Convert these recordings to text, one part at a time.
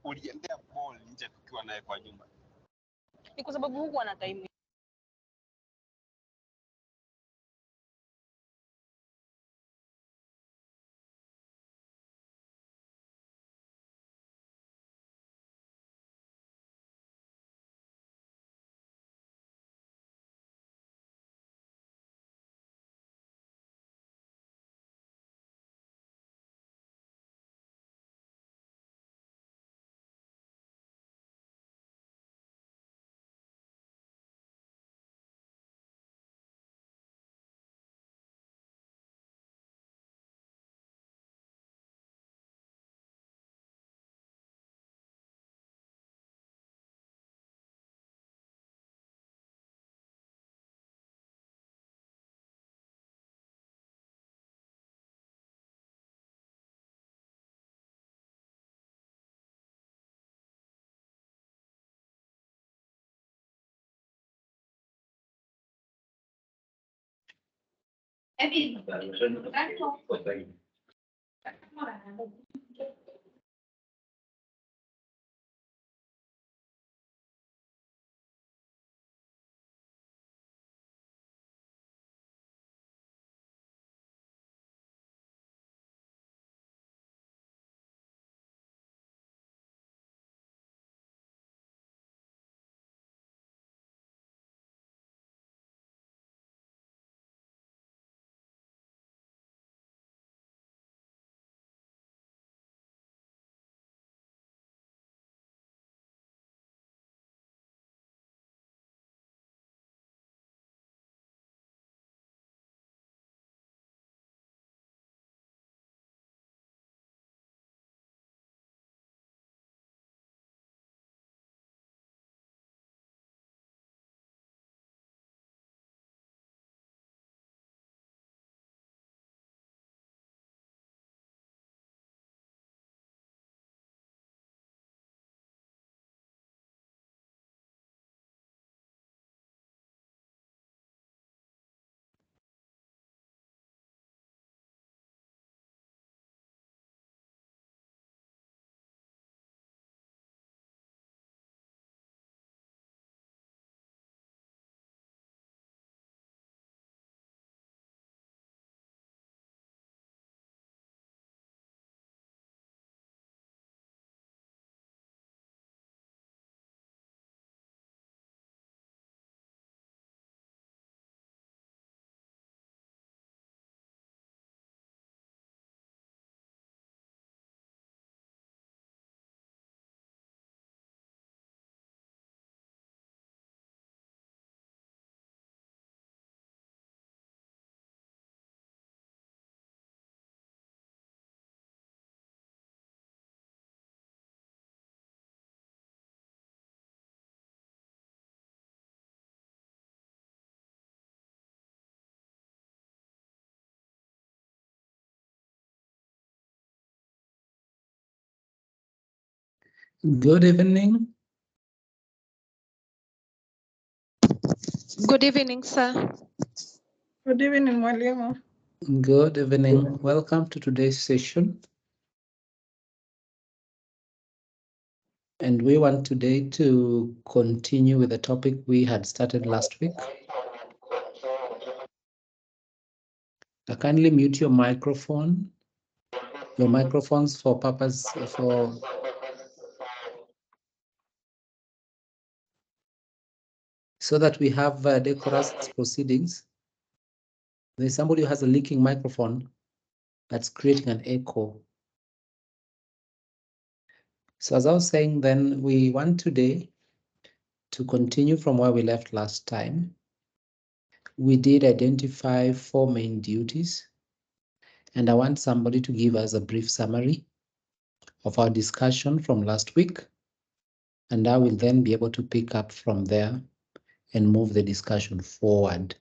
uliendea ball nje tukiwa naye kwa nyumba? Ni kwa sababu huku ana time. Good evening. Good evening, sir. Good evening, Mwalimu. Good evening. Welcome to today's session. And we want today to continue with the topic we had started last week. Kindly mute your microphone. Your microphones for purpose so that we have decorous proceedings. There's somebody who has a leaking microphone that's creating an echo. So as I was saying, then we want today to continue from where we left last time. We did identify 4 main duties, and I want somebody to give us a brief summary of our discussion from last week, and I will then be able to pick up from there and move the discussion forward.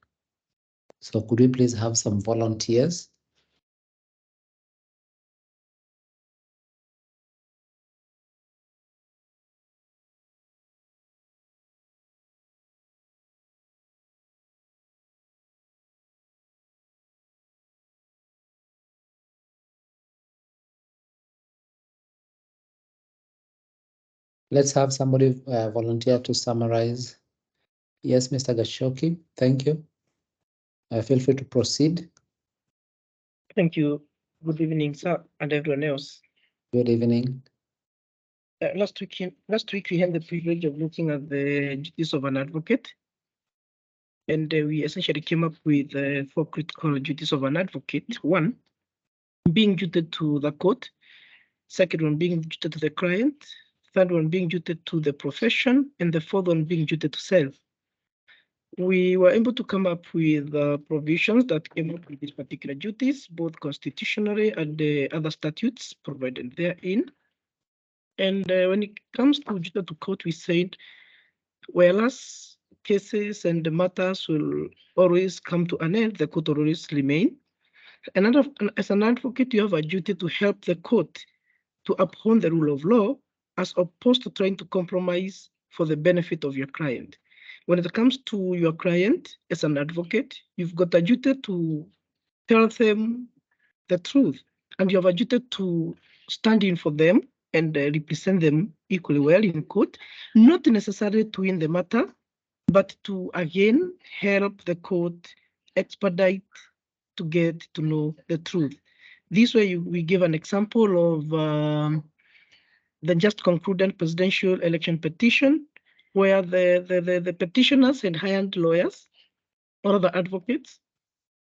So could we please have some volunteers? Let's have somebody volunteer to summarize. Yes, Mr. Gashoki, thank you. Feel free to proceed. Thank you. Good evening, sir, and everyone else. Good evening. Last week we had the privilege of looking at the duties of an advocate, and we essentially came up with 4 critical duties of an advocate. 1, being duty to the court. 2nd one, being duty to the client. 3rd one, being duty to the profession, and the 4th one, being duty to self. We were able to come up with provisions that came up with these particular duties, both constitutionally and the other statutes provided therein. And when it comes to duty to court, we said, whereas cases and matters will always come to an end, the court will always remain. And as an advocate, you have a duty to help the court to uphold the rule of law, as opposed to trying to compromise for the benefit of your client. When it comes to your client, as an advocate, you've got a duty to tell them the truth, and you have a duty to stand in for them and represent them equally well in court, not necessarily to win the matter, but to again help the court expedite to get to know the truth. This way, we give an example of the just concluded presidential election petition, where the petitioners had hired lawyers or other advocates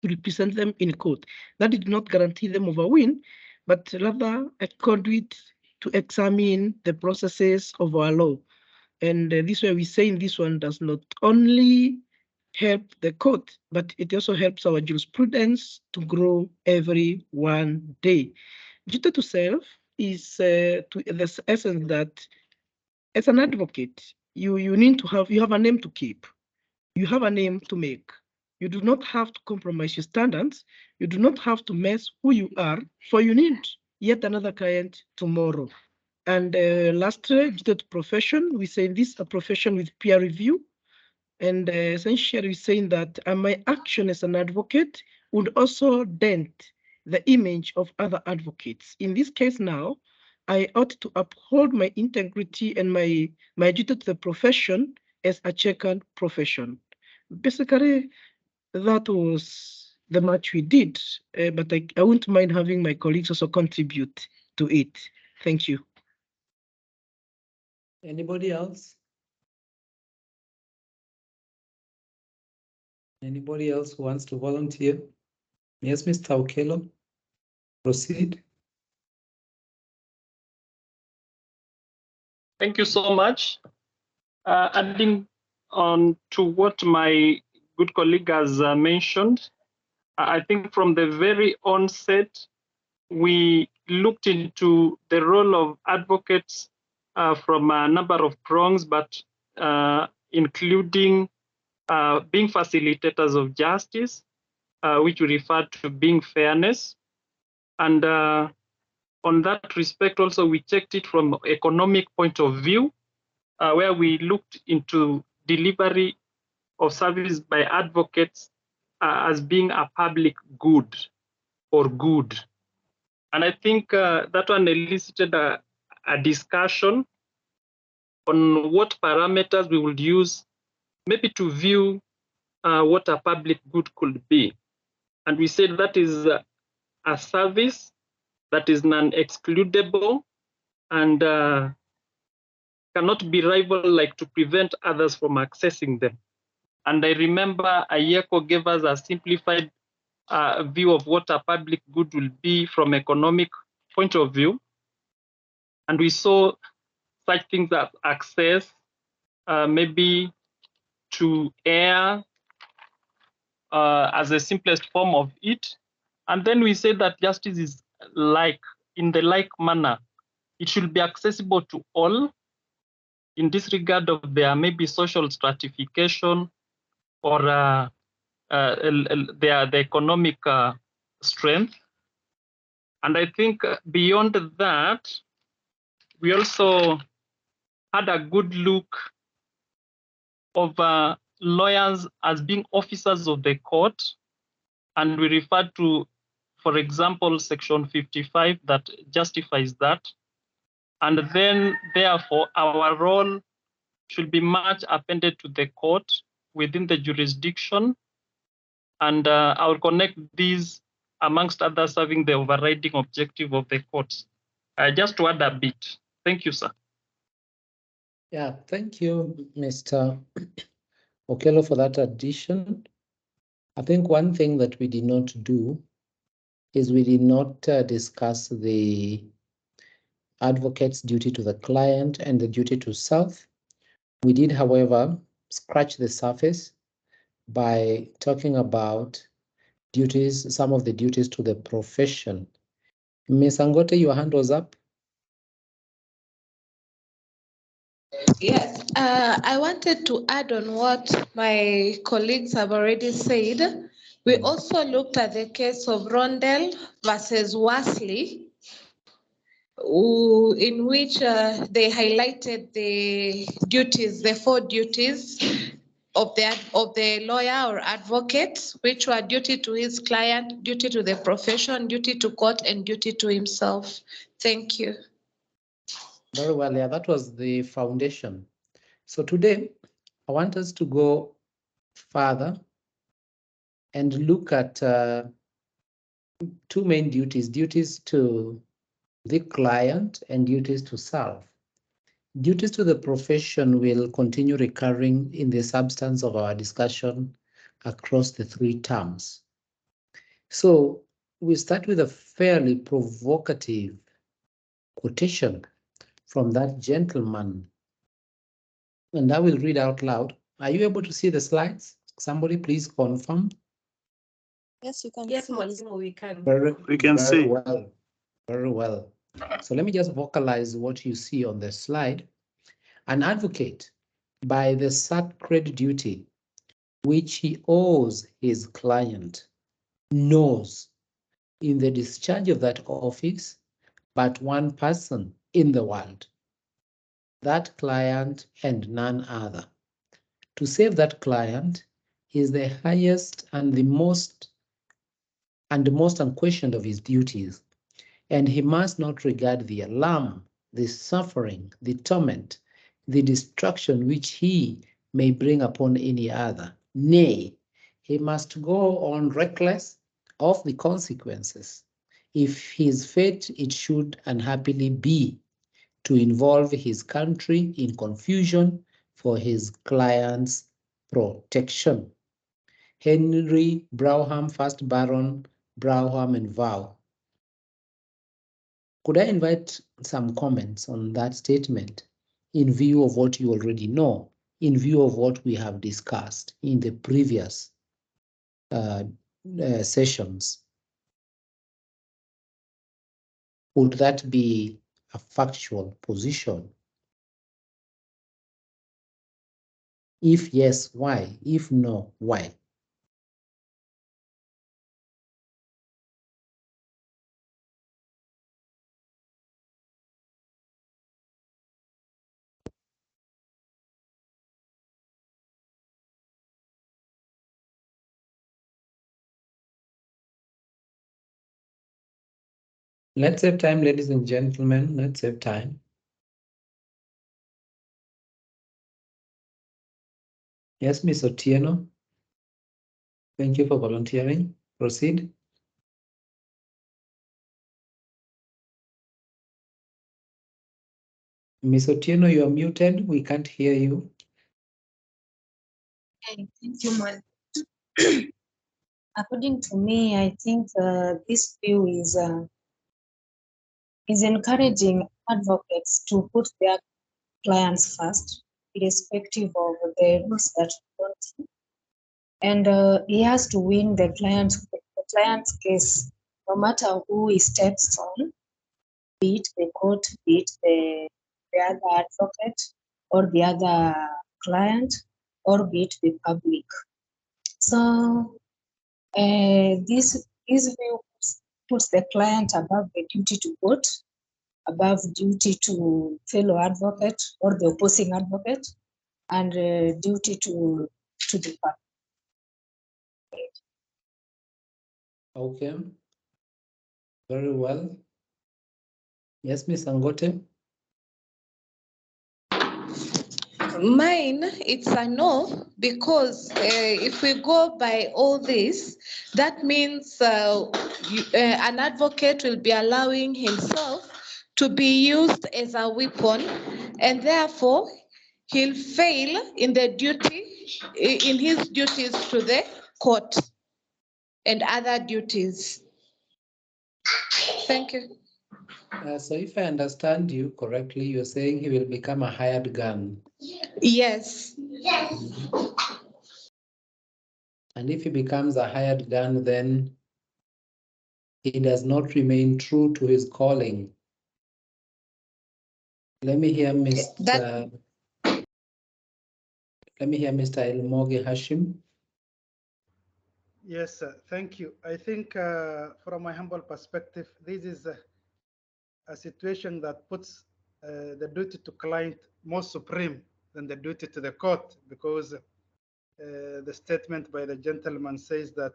to represent them in court. That did not guarantee them of a win, but rather a conduit to examine the processes of our law. And this way, we say this one does not only help the court, but it also helps our jurisprudence to grow every one day. Duty to self is to the essence that as an advocate, you need to have a name to keep. You have a name to make. You do not have to compromise your standards. You do not have to mess who you are, for you need yet another client tomorrow. And lastly, duty to profession, we say this a profession with peer review. And essentially, we're saying that my action as an advocate would also dent the image of other advocates. In this case now, I ought to uphold my integrity and my duty to the profession as a checkered profession. Basically, that was the much we did, but I wouldn't mind having my colleagues also contribute to it. Thank you. Anybody else? Anybody else who wants to volunteer? Yes, Mr. Okello, proceed. Thank you so much. Adding on to what my good colleague has mentioned, I think from the very onset, we looked into the role of advocates from a number of prongs, but including being facilitators of justice, which we refer to being fairness. And on that respect, also, we checked it from an economic point of view, where we looked into delivery of service by advocates as being a public good or good. And I think that one elicited a discussion on what parameters we would use maybe to view what a public good could be. And we said that is a service that is non-excludable and cannot be rival, like to prevent others from accessing them. And I remember Ayeko gave us a simplified view of what a public good will be from economic point of view. And we saw such things as access, maybe to air as the simplest form of it. And then we said that justice is in the like manner. It should be accessible to all in disregard of their maybe social stratification or the economic strength. And I think beyond that, we also had a good look of lawyers as being officers of the court. And we referred to, for example, Section 55 that justifies that. And then therefore our role should be much appended to the court within the jurisdiction. And I will connect these amongst others serving the overriding objective of the courts. Just to add a bit. Thank you, sir. Yeah, thank you, Mr. Okello, for that addition. I think one thing that we did not do is we did not discuss the advocate's duty to the client and the duty to self. We did, however, scratch the surface by talking about duties, some of the duties to the profession. Ms. Angote, your hand was up. Yes, I wanted to add on what my colleagues have already said. We also looked at the case of Rondell versus Worsley, in which they highlighted the duties, the 4 duties of the lawyer or advocate, which were duty to his client, duty to the profession, duty to court, and duty to himself. Thank you. Very well, yeah, that was the foundation. So today, I want us to go further and look at 2 main duties, duties to the client and duties to self. Duties to the profession will continue recurring in the substance of our discussion across the 3 terms. So we start with a fairly provocative quotation from that gentleman. And I will read out loud. Are you able to see the slides? Somebody please confirm. Yes, you can. Yes, Mwalimu, we can. We can see. Well, very well. So let me just vocalize what you see on the slide. An advocate, by the sacred duty which he owes his client, knows in the discharge of that office but one person in the world, that client and none other. To save that client is the highest and the most unquestioned of his duties, and he must not regard the alarm, the suffering, the torment, the destruction which he may bring upon any other. Nay, he must go on reckless of the consequences, if his fate it should unhappily be to involve his country in confusion for his client's protection. Henry Brougham, 1st Baron Brougham and Vow. Could I invite some comments on that statement in view of what you already know, in view of what we have discussed in the previous sessions? Would that be a factual position? If yes, why? If no, why? Let's save time, ladies and gentlemen. Let's save time. Yes, Ms. Otieno. Thank you for volunteering. Proceed. Ms. Otieno, you are muted. We can't hear you. Okay, thank you, Mal. According to me, I think this view is encouraging advocates to put their clients first, irrespective of the rules that want. And he has to win the client's case, no matter who he steps on, be it the court, be it the other advocate, or the other client, or be it the public. So this view puts the client above the duty to court, above duty to fellow advocate or the opposing advocate, and duty to the public. Okay. Very well. Yes, Ms. Angote. Mine, it's a no, because if we go by all this, that means an advocate will be allowing himself to be used as a weapon, and therefore he'll fail in the in his duties to the court and other duties. Thank you. So if I understand you correctly, you're saying he will become a hired gun. Yes. And if he becomes a hired gun, then he does not remain true to his calling. Let me hear Mr. Elmoge Hashim. Yes, thank you. I think from my humble perspective, this is a situation that puts the duty to client more supreme than the duty to the court, because the statement by the gentleman says that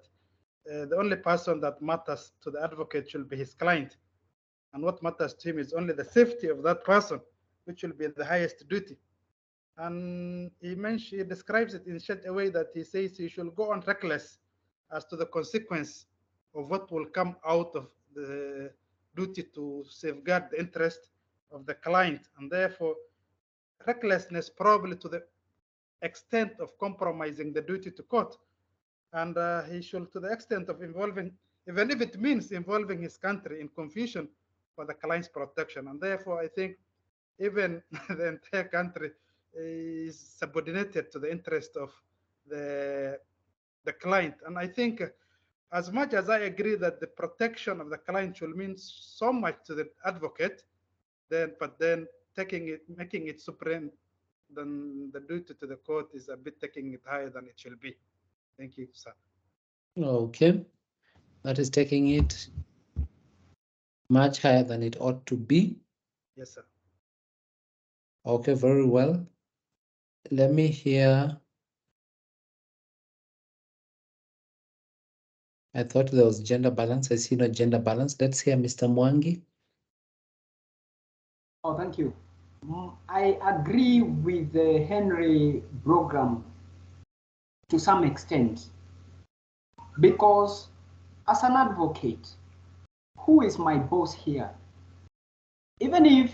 the only person that matters to the advocate should be his client. And what matters to him is only the safety of that person, which will be the highest duty. And he describes it in such a way that he says he should go on reckless as to the consequence of what will come out of the duty to safeguard the interest of the client, and therefore recklessness probably to the extent of compromising the duty to court. And he should, to the extent of involving, even if it means involving his country in confusion for the client's protection. And therefore, I think even the entire country is subordinated to the interest of the client. And I think as much as I agree that the protection of the client should mean so much to the advocate, but then making it supreme than the duty to the court is a bit taking it higher than it should be. Thank you, sir. Okay, that is taking it much higher than it ought to be. Yes, sir. Okay, very well. Let me hear. I thought there was gender balance. I see no gender balance. Let's hear Mr. Mwangi. Oh, thank you. I agree with the Henry program to some extent, because as an advocate, who is my boss here? Even if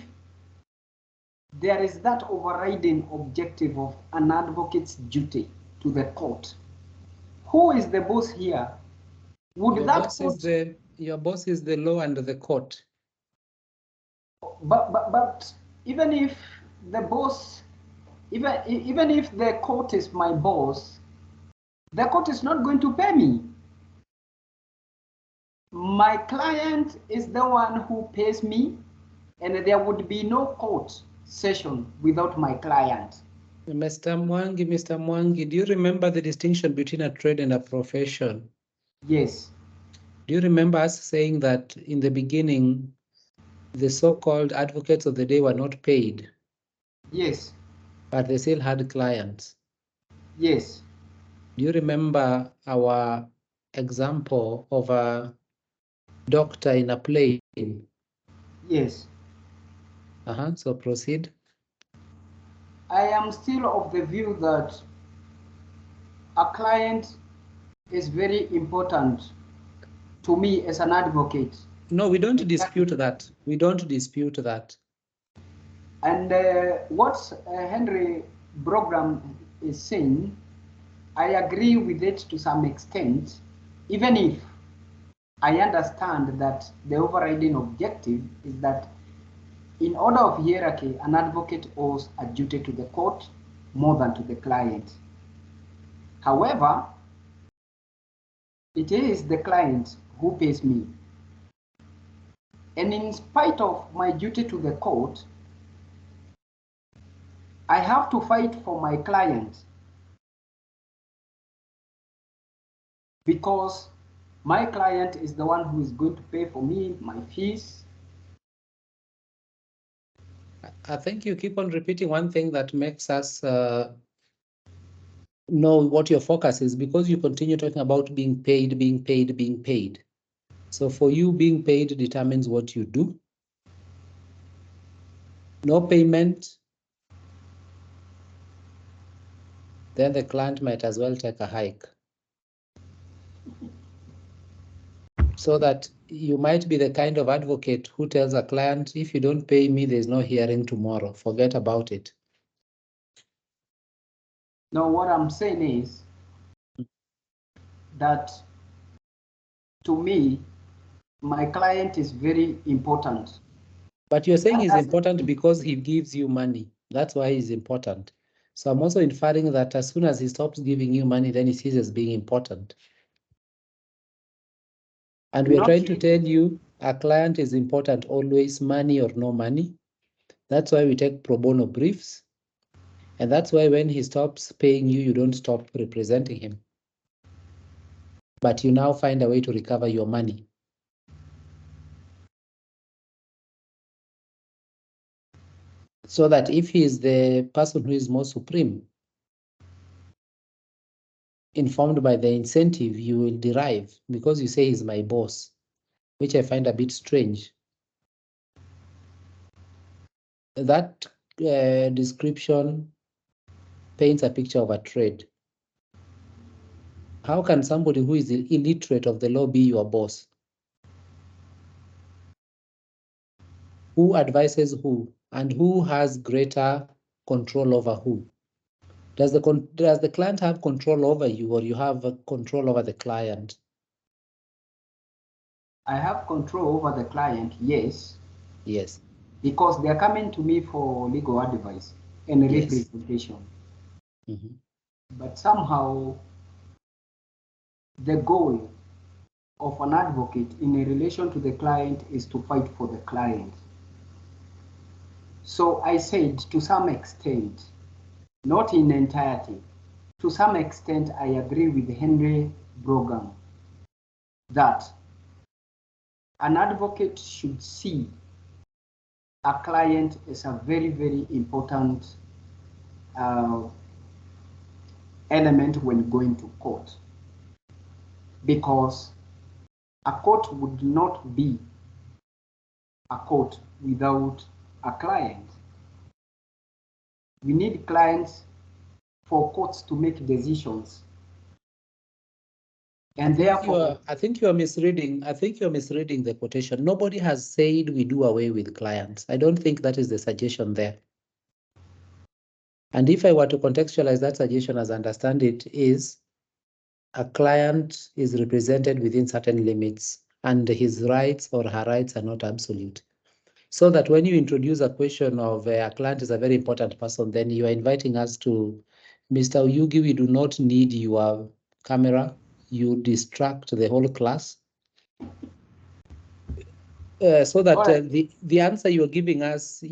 there is that overriding objective of an advocate's duty to the court, who is the boss here? Would Your that boss court, your boss is the law and the court. but even if the boss, even if the court is my boss, the court is not going to pay me. My client is the one who pays me, and there would be no court session without my client. Mr. Mwangi, do you remember the distinction between a trade and a profession? Yes. Do you remember us saying that in the beginning, the so-called advocates of the day were not paid? Yes. But they still had clients? Yes. Do you remember our example of a doctor in a plane? Yes. So proceed. I am still of the view that a client is very important to me as an advocate. No, we don't dispute that. We don't dispute that. And what Henry Brogram is saying, I agree with it to some extent, even if I understand that the overriding objective is that in order of hierarchy, an advocate owes a duty to the court more than to the client. However, it is the client who pays me. And in spite of my duty to the court, I have to fight for my client, because my client is the one who is going to pay for me my fees. I think you keep on repeating one thing that makes us know what your focus is, because you continue talking about being paid, being paid, being paid. So for you, being paid determines what you do. No payment then the client might as well take a hike. So that you might be the kind of advocate who tells a client, if you don't pay me, there's no hearing tomorrow. Forget about it. No, what I'm saying is that to me, my client is very important. But you're saying he's important because he gives you money. That's why he's important. So I'm also inferring that as soon as he stops giving you money, then he sees as being important. And we're trying to tell you a client is important always, money or no money. That's why we take pro bono briefs. And that's why when he stops paying you, you don't stop representing him. But you now find a way to recover your money. So that if he is the person who is more supreme, informed by the incentive you will derive, because you say he's my boss, which I find a bit strange. That description paints a picture of a trade. How can somebody who is illiterate of the law be your boss? Who advises who, and who has greater control over who? Does the client have control over you, or you have control over the client? I have control over the client, yes. Yes. Because they're coming to me for legal advice and representation. Mm-hmm. But somehow, the goal of an advocate in relation to the client is to fight for the client. So I said, to some extent, not in entirety, to some extent, I agree with Henry Brogan that an advocate should see a client as a very, very important element when going to court, because a court would not be a court without a client. We need clients for courts to make decisions. And therefore, I think you're misreading. I think you're misreading the quotation. Nobody has said we do away with clients. I don't think that is the suggestion there. And if I were to contextualize that suggestion as I understand it, is a client is represented within certain limits and his rights or her rights are not absolute. So that when you introduce a question of a client is a very important person, then you are inviting us to, Mr. Oyugi, we do not need your camera. You distract the whole class. So that the answer you're giving us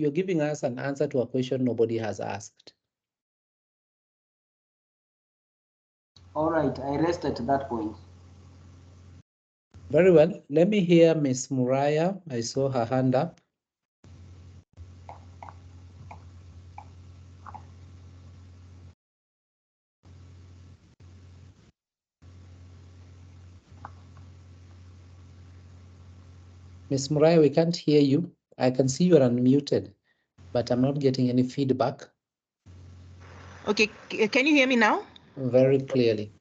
an answer to a question nobody has asked. all right, I rest at that point. Very well. Let me hear Miss Muraya. I saw her hand up. Miss Muraya, we can't hear you. I can see you're unmuted, but I'm not getting any feedback. Okay, can you hear me now? Very clearly.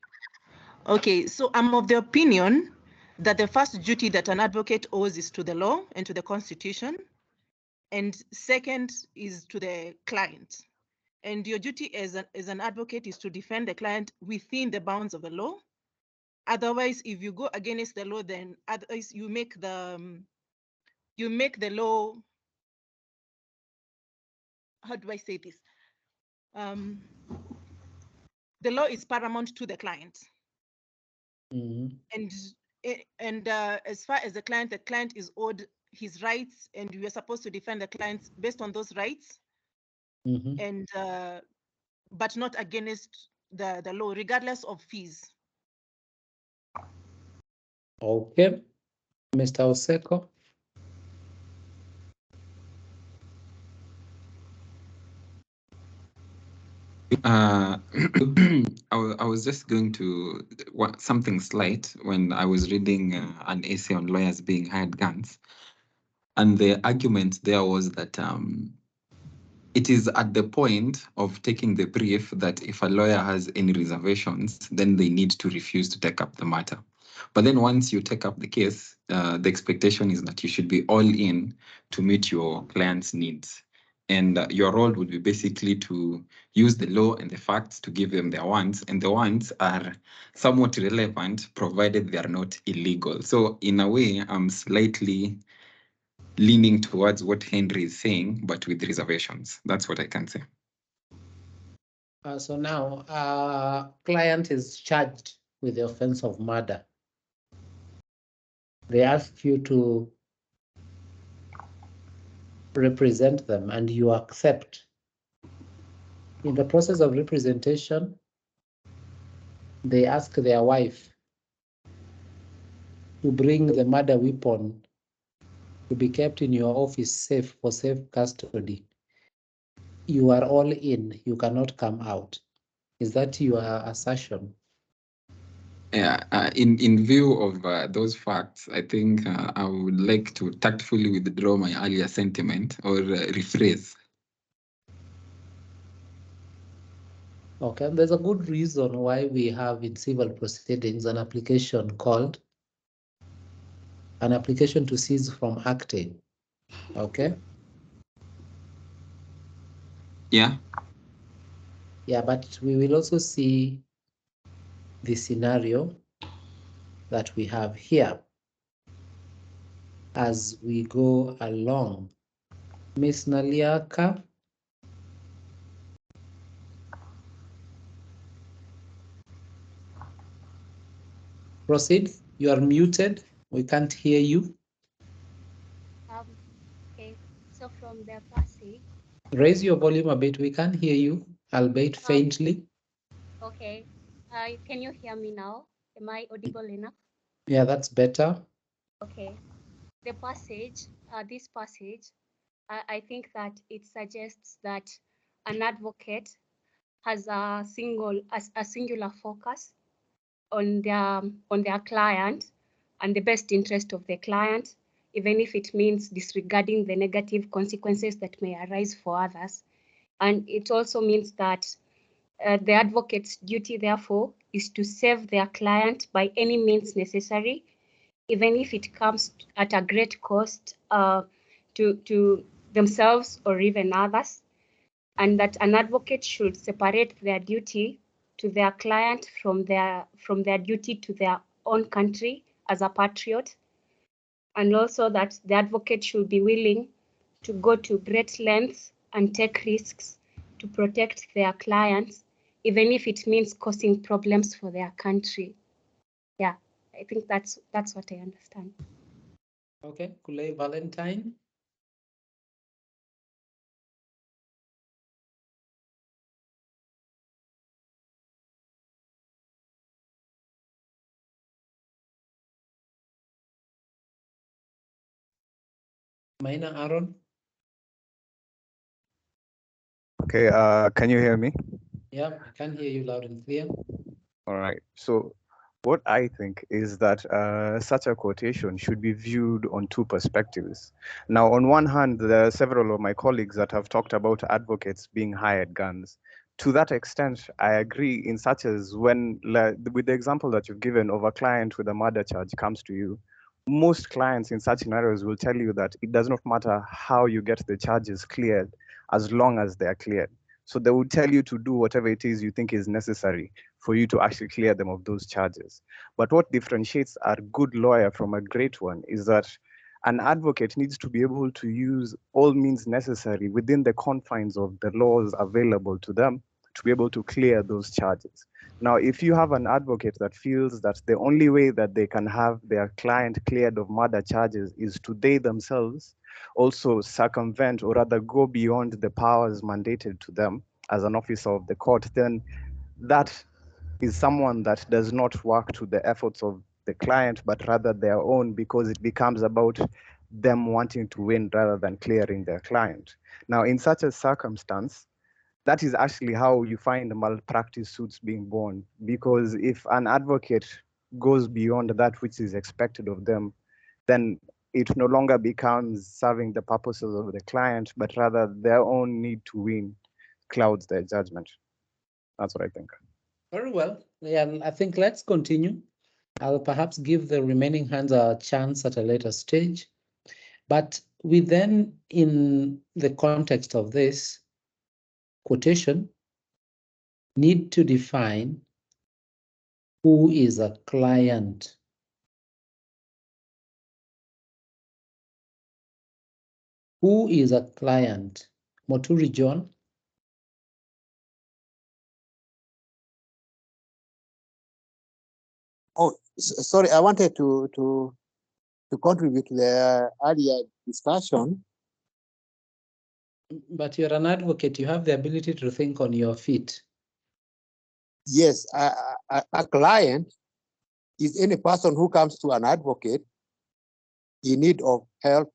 Okay, so I'm of the opinion that the first duty that an advocate owes is to the law and to the Constitution, and second is to the client. And your duty as an advocate is to defend the client within the bounds of the law. Otherwise, if you go against the law, then otherwise you make the law. How do I say this? The law is paramount to the client. Mm-hmm. And as far as the client is owed his rights, and you are supposed to defend the clients based on those rights. Mm-hmm. And but not against the law, regardless of fees. Okay, Mr. Oseko. I was just going to something slight when I was reading an essay on lawyers being hired guns, and the argument there was that it is at the point of taking the brief that if a lawyer has any reservations, then they need to refuse to take up the matter. But then once you take up the case, the expectation is that you should be all in to meet your client's needs. And your role would be basically to use the law and the facts to give them their wants, and the wants are somewhat relevant provided they are not illegal. So in a way, I'm slightly leaning towards what Henry is saying, but with reservations. That's what I can say. So now, client is charged with the offense of murder. They ask you to represent them and you accept. In the process of representation, they ask their wife to bring the murder weapon to be kept in your office safe for safe custody. You are all in, you cannot come out. Is that your assertion? Yeah, in view of those facts, I think I would like to tactfully withdraw my earlier sentiment or rephrase. Okay, there's a good reason why we have in civil proceedings an application called an application to cease from acting. Okay? Yeah. Yeah, but we will also see the scenario that we have here as we go along. Miss Naliaka. Proceed. You are muted. We can't hear you. Okay, so from the passage. Raise your volume a bit. We can't hear you, albeit faintly. Okay. Can you hear me now? Am I audible enough? Yeah, that's better. Okay. The passage, this passage, I think that it suggests that an advocate has a singular focus on their client and the best interest of the client, even if it means disregarding the negative consequences that may arise for others. And it also means that the advocate's duty, therefore, is to save their client by any means necessary, even if it comes at a great cost to themselves or even others, and that an advocate should separate their duty to their client from their duty to their own country as a patriot, and also that the advocate should be willing to go to great lengths and take risks to protect their clients, even if it means causing problems for their country. Yeah, I think that's what I understand. Okay, Kulei Valentine. Maina Aaron. Okay, can you hear me? Yeah, I can hear you loud and clear. All right. So what I think is that such a quotation should be viewed on two perspectives. Now, on one hand, there are several of my colleagues that have talked about advocates being hired guns. To that extent, I agree in such as when, with the example that you've given of a client with a murder charge comes to you, most clients in such scenarios will tell you that it does not matter how you get the charges cleared as long as they are cleared. So they will tell you to do whatever it is you think is necessary for you to actually clear them of those charges. But what differentiates a good lawyer from a great one is that an advocate needs to be able to use all means necessary within the confines of the laws available to them to be able to clear those charges. Now, if you have an advocate that feels that the only way that they can have their client cleared of murder charges is to they themselves also circumvent or rather go beyond the powers mandated to them as an officer of the court, then that is someone that does not work to the efforts of the client, but rather their own, because it becomes about them wanting to win rather than clearing their client. Now, in such a circumstance, that is actually how you find malpractice suits being born, because if an advocate goes beyond that which is expected of them, then it no longer becomes serving the purposes of the client, but rather their own need to win clouds their judgment. That's what I think. Very well. Yeah, I think let's continue. I'll perhaps give the remaining hands a chance at a later stage. But we then, in the context of this quotation, need to define who is a client. Who is a client? Moturi John. Oh, sorry, I wanted to contribute to the earlier discussion. But you're an advocate, you have the ability to think on your feet. Yes, a client is any person who comes to an advocate in need of help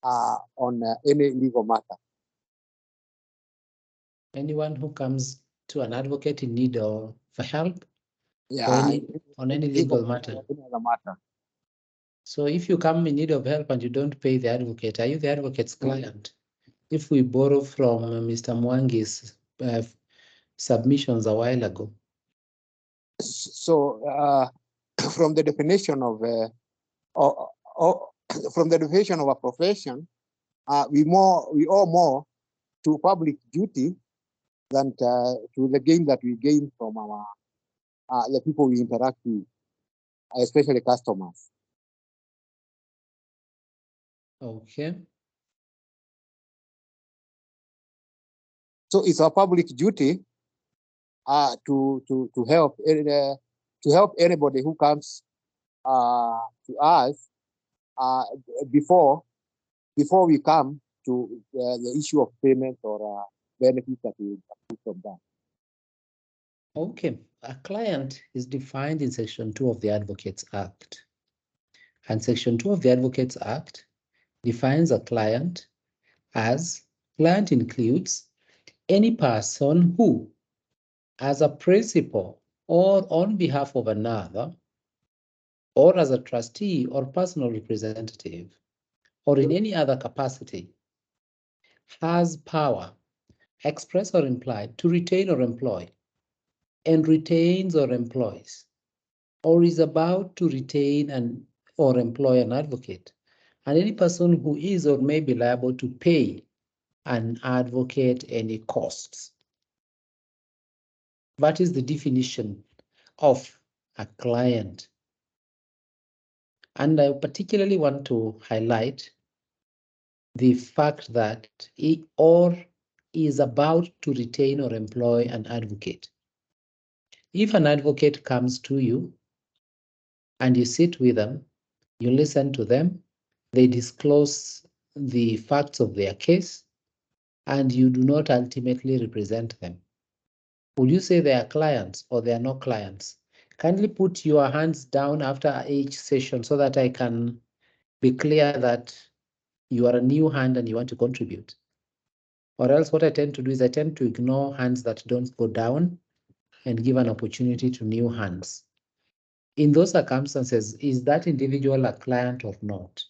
on any legal matter. Anyone who comes to an advocate in need of help Yeah, on any legal matter. Any other matter. So if you come in need of help and you don't pay the advocate, are you the advocate's client? If we borrow from Mr. Mwangi's submissions a while ago. So from the definition of from the definition of a profession, we owe more to public duty than to the gain that we gain from our the people we interact with, especially customers. Okay. So it's our public duty to help anybody who comes to us before we come to the issue of payment or benefits that we get from that. Okay, a client is defined in Section 2 of the Advocates Act. And Section 2 of the Advocates Act defines a client as client includes any person who, as a principal or on behalf of another, or as a trustee or personal representative, or in any other capacity, has power, express or implied, to retain or employ, and retains or employs, or is about to retain or employ an advocate, and any person who is or may be liable to pay an advocate any costs. That is the definition of a client. And I particularly want to highlight the fact that he or is about to retain or employ an advocate. If an advocate comes to you and you sit with them, you listen to them, they disclose the facts of their case, and you do not ultimately represent them, would you say they are clients or they are not clients? Kindly put your hands down after each session so that I can be clear that you are a new hand and you want to contribute. Or else what I tend to do is I tend to ignore hands that don't go down and give an opportunity to new hands. In those circumstances, is that individual a client or not?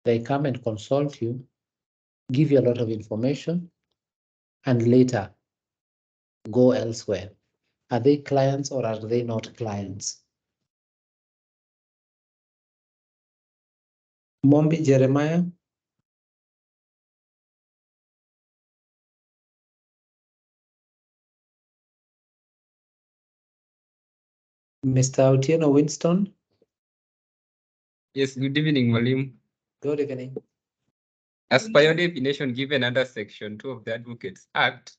They come and consult you, give you a lot of information, and later go elsewhere. Are they clients or are they not clients? Mombi Jeremiah. Mr. Otieno Winston. Yes, good evening, Mwalimu. Good evening. As per your definition given under Section 2 of the Advocates Act,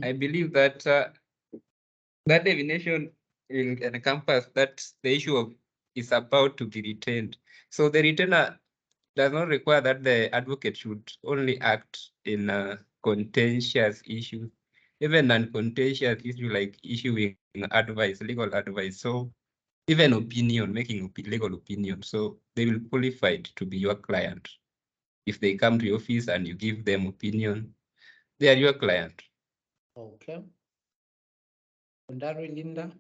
I believe that that definition will encompass that the issue of is about to be retained. So the retainer does not require that the advocate should only act in contentious issues, even non-contentious issue like issuing advice, legal advice. So even opinion, making legal opinion. So they will qualify to be your client. If they come to your office and you give them opinion, they are your client. Okay. Ondari Linda.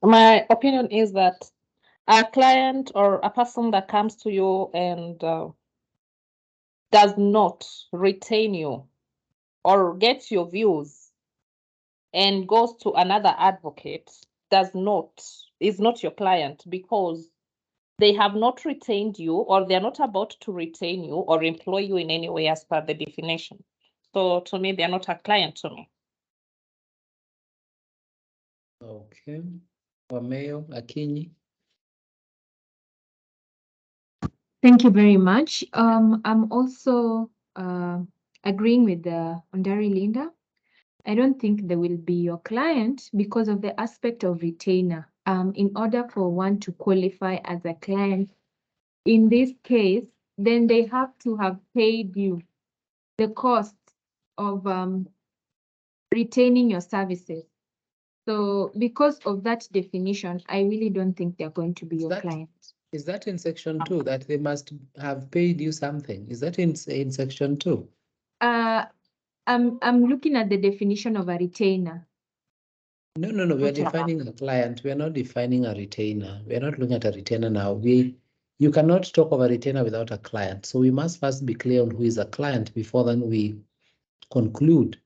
My opinion is that a client or a person that comes to you and does not retain you or gets your views and goes to another advocate is not your client, because they have not retained you, or they're not about to retain you or employ you in any way as per the definition. So to me, they're not a client to me. Okay. Wameo Akinyi. Thank you very much. I'm also agreeing with Ondari Linda. I don't think they will be your client because of the aspect of retainer. In order for one to qualify as a client, in this case, then they have to have paid you the cost of retaining your services. So because of that definition, I really don't think they're going to be your client. Is that in section 2 that they must have paid you something? Is that in section 2? I'm looking at the definition of a retainer. No. We are defining a client. We are not defining a retainer. We are not looking at a retainer now. You cannot talk of a retainer without a client. So we must first be clear on who is a client before then we conclude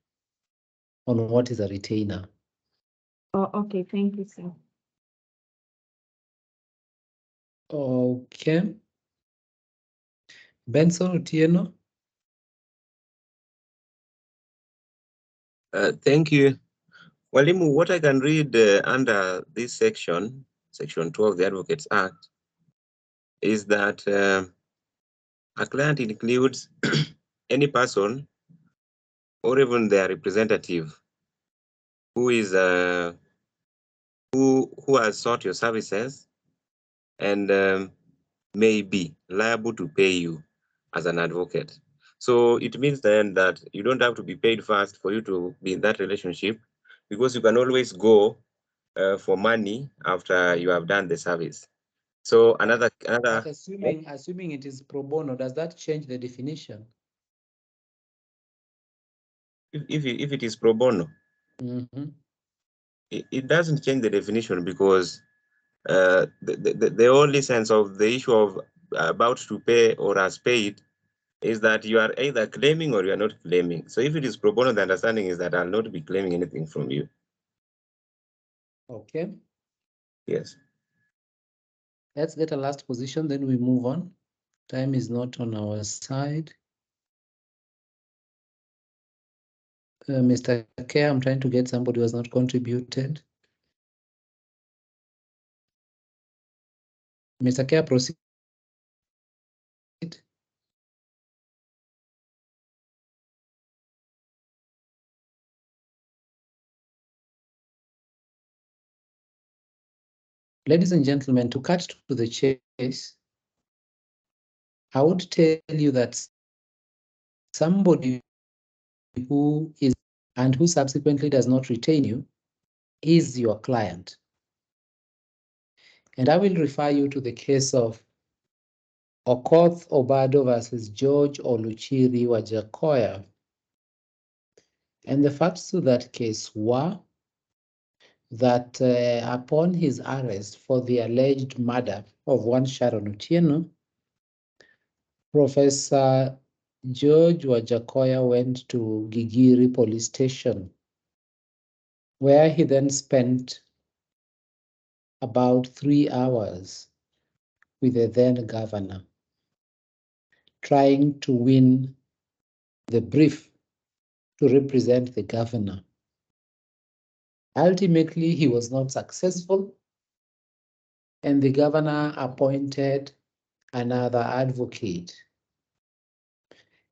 on what is a retainer. Oh, okay. Thank you, sir. Okay. Benson Otieno. Thank you. Walimu, what I can read under this section, section 2 of the Advocates Act, is that a client includes any person or even their representative who is who has sought your services and may be liable to pay you as an advocate. So it means then that you don't have to be paid first for you to be in that relationship, because you can always go for money after you have done the service. So another Assuming it is pro bono, does that change the definition? If it is pro bono, it doesn't change the definition, because the only sense of the issue of about to pay or has paid is that you are either claiming or you are not claiming. So if it is pro bono, the understanding is that I'll not be claiming anything from you. Okay. Yes. Let's get a last position, then we move on. Time is not on our side. Mr. K, I'm trying to get somebody who has not contributed. Mr. K, proceed. Ladies and gentlemen, to cut to the chase, I would tell you that somebody who is and who subsequently does not retain you is your client. And I will refer you to the case of Okoth Obado versus George Oluchiri Wajakoya. And the facts to that case were that upon his arrest for the alleged murder of one Sharon Otieno, Professor George Wajakoya went to Gigiri police station, where he then spent about 3 hours with the then governor, trying to win the brief to represent the governor. Ultimately, he was not successful, and the governor appointed another advocate.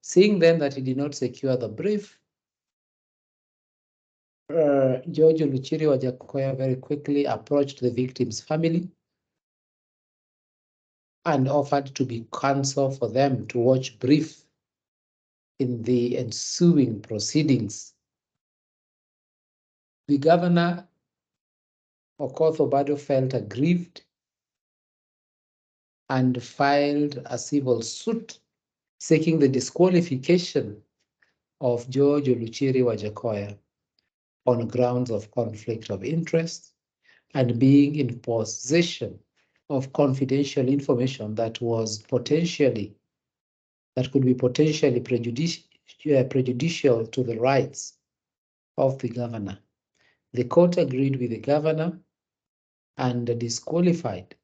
Seeing then that he did not secure the brief, George Oluchiri Wajakoya very quickly approached the victim's family and offered to be counsel for them to watch brief in the ensuing proceedings. The governor, Okoth Obado, felt aggrieved and filed a civil suit seeking the disqualification of George Oluchiri Wajakoya on grounds of conflict of interest and being in possession of confidential information that could be potentially prejudicial to the rights of the governor. The court agreed with the governor and disqualified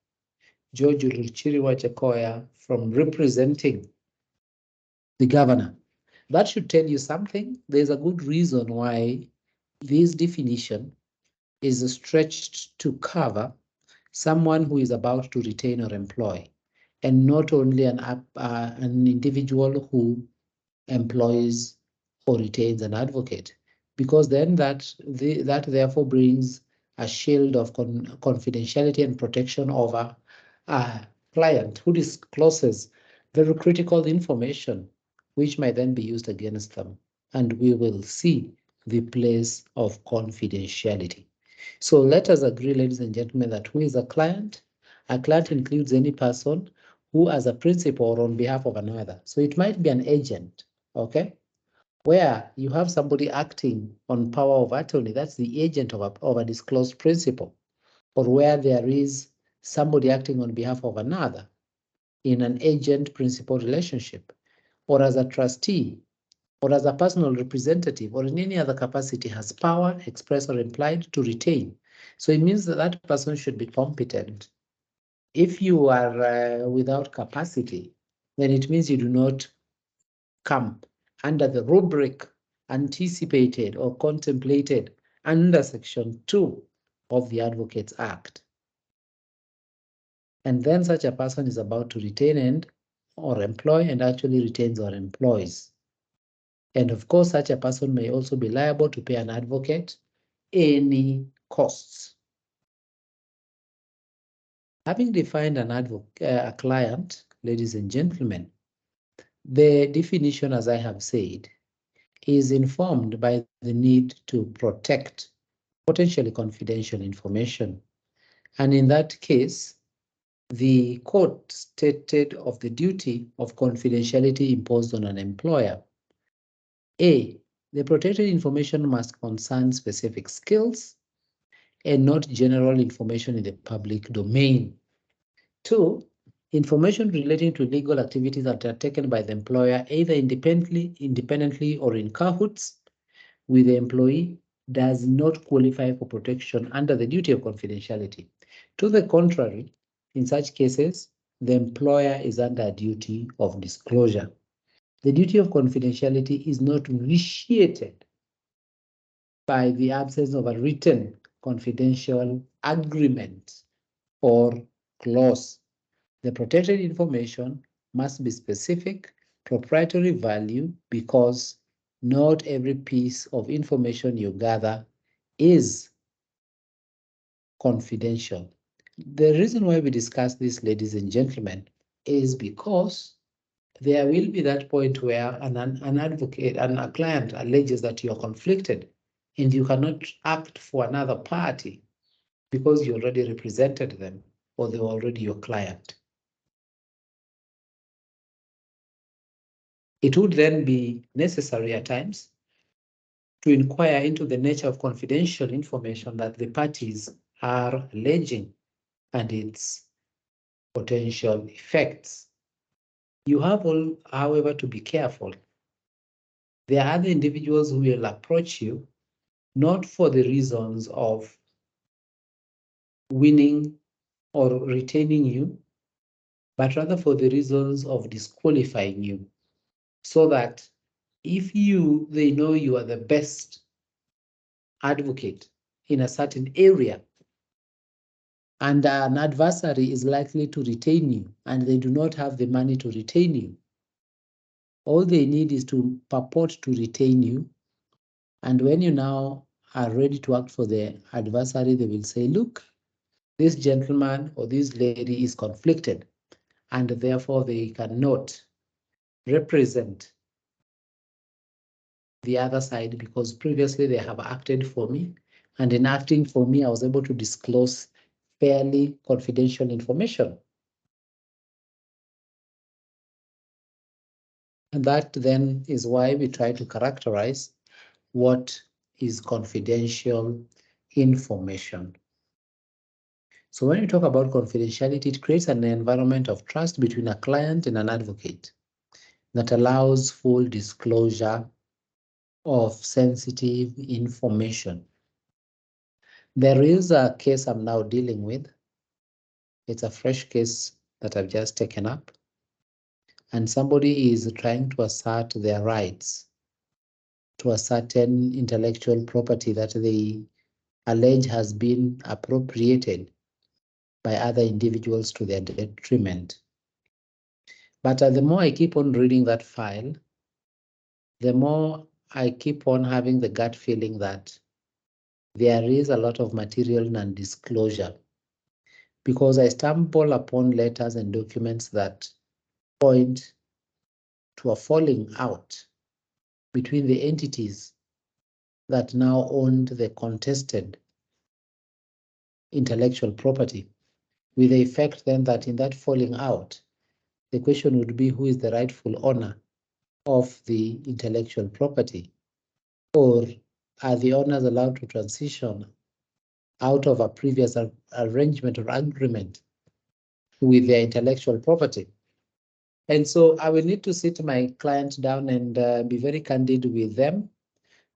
George Oluchiri Wajakoya from representing the governor. That should tell you something. There's a good reason why this definition is stretched to cover someone who is about to retain or employ, and not only an individual who employs or retains an advocate, because then that therefore brings a shield of confidentiality and protection over a client who discloses very critical information, which might then be used against them. And we will see the place of confidentiality. So let us agree, ladies and gentlemen, that who is a client? A client includes any person who, as a principal or on behalf of another. So it might be an agent, okay? Where you have somebody acting on power of attorney, that's the agent of a disclosed principal, or where there is somebody acting on behalf of another in an agent-principal relationship, or as a trustee, or as a personal representative, or in any other capacity has power, express or implied, to retain. So it means that that person should be competent. If you are without capacity, then it means you do not come under the rubric anticipated or contemplated under Section 2 of the Advocates Act. And then such a person is about to retain and or employ, and actually retains or employs. And of course, such a person may also be liable to pay an advocate any costs. Having defined an a client, ladies and gentlemen, the definition, as I have said, is informed by the need to protect potentially confidential information. And in that case, the court stated of the duty of confidentiality imposed on an employer. A, the protected information must concern specific skills and not general information in the public domain. 2, information relating to legal activities that are taken by the employer either independently or in cahoots with the employee does not qualify for protection under the duty of confidentiality. To the contrary, in such cases, the employer is under a duty of disclosure. The duty of confidentiality is not vitiated by the absence of a written confidential agreement or clause. The protected information must be specific, proprietary value, because not every piece of information you gather is confidential. The reason why we discuss this, ladies and gentlemen, is because there will be that point where an advocate and a client alleges that you are conflicted and you cannot act for another party because you already represented them or they were already your client. It would then be necessary at times to inquire into the nature of confidential information that the parties are alleging and its potential effects. You have all, however, to be careful. There are other individuals who will approach you not for the reasons of winning or retaining you, but rather for the reasons of disqualifying you, so that if they know you are the best advocate in a certain area, and an adversary is likely to retain you, and they do not have the money to retain you, all they need is to purport to retain you. And when you now are ready to act for the adversary, they will say, look, this gentleman or this lady is conflicted, and therefore they cannot represent the other side because previously they have acted for me. And in acting for me, I was able to disclose fairly confidential information. And that then is why we try to characterize what is confidential information. So when you talk about confidentiality, it creates an environment of trust between a client and an advocate that allows full disclosure of sensitive information. There is a case I'm now dealing with. It's a fresh case that I've just taken up. And somebody is trying to assert their rights to a certain intellectual property that they allege has been appropriated by other individuals to their detriment. But the more I keep on reading that file, the more I keep on having the gut feeling that there is a lot of material non-disclosure, because I stumble upon letters and documents that point to a falling out between the entities that now owned the contested intellectual property, with the effect then that in that falling out, the question would be who is the rightful owner of the intellectual property, or are the owners allowed to transition out of a previous arrangement or agreement with their intellectual property. And so I will need to sit my client down and be very candid with them,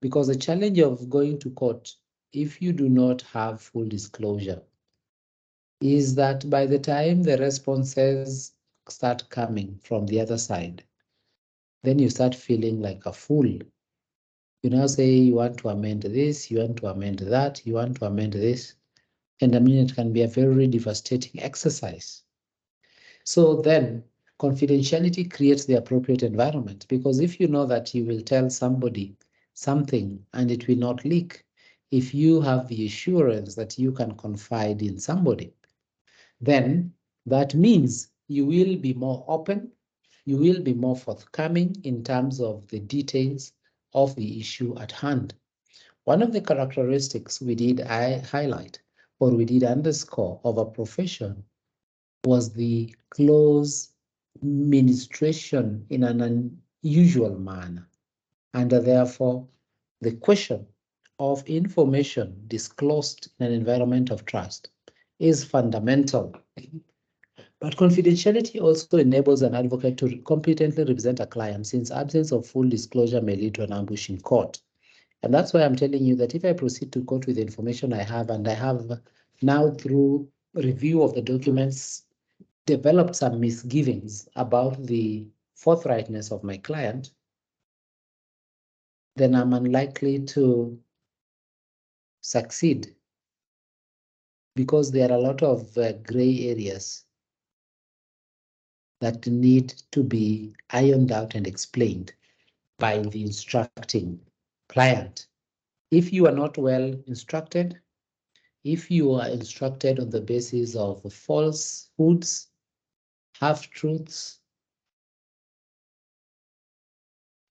because the challenge of going to court, if you do not have full disclosure, is that by the time the responses start coming from the other side, then you start feeling like a fool. You now say you want to amend this, you want to amend that, you want to amend this. And I mean, it can be a very devastating exercise. So then confidentiality creates the appropriate environment, because if you know that you will tell somebody something and it will not leak, if you have the assurance that you can confide in somebody, then that means you will be more open, you will be more forthcoming in terms of the details of the issue at hand. One of the characteristics we did highlight, or we did underscore, of a profession was the close ministration in an unusual manner. And therefore, the question of information disclosed in an environment of trust is fundamental. But confidentiality also enables an advocate to competently represent a client, since absence of full disclosure may lead to an ambush in court. And that's why I'm telling you that if I proceed to court with the information I have, and I have now, through review of the documents, developed some misgivings about the forthrightness of my client, then I'm unlikely to succeed, because there are a lot of gray areas that need to be ironed out and explained by the instructing client. If you are not well instructed, if you are instructed on the basis of falsehoods, half-truths,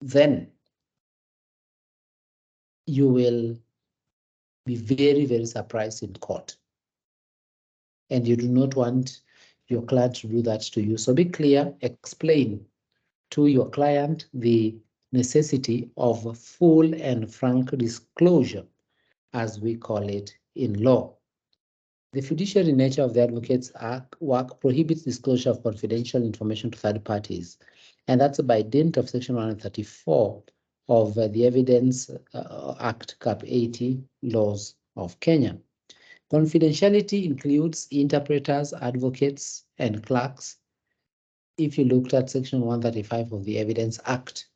then you will be very, very surprised in court. And you do not want your client to do that to you. So be clear, explain to your client the necessity of full and frank disclosure, as we call it in law. The fiduciary nature of the advocate's work prohibits disclosure of confidential information to third parties, and that's by dint of Section 134 of the Evidence Act Cap 80 laws of Kenya. Confidentiality includes interpreters, advocates, and clerks. If you looked at Section 135 of the Evidence Act.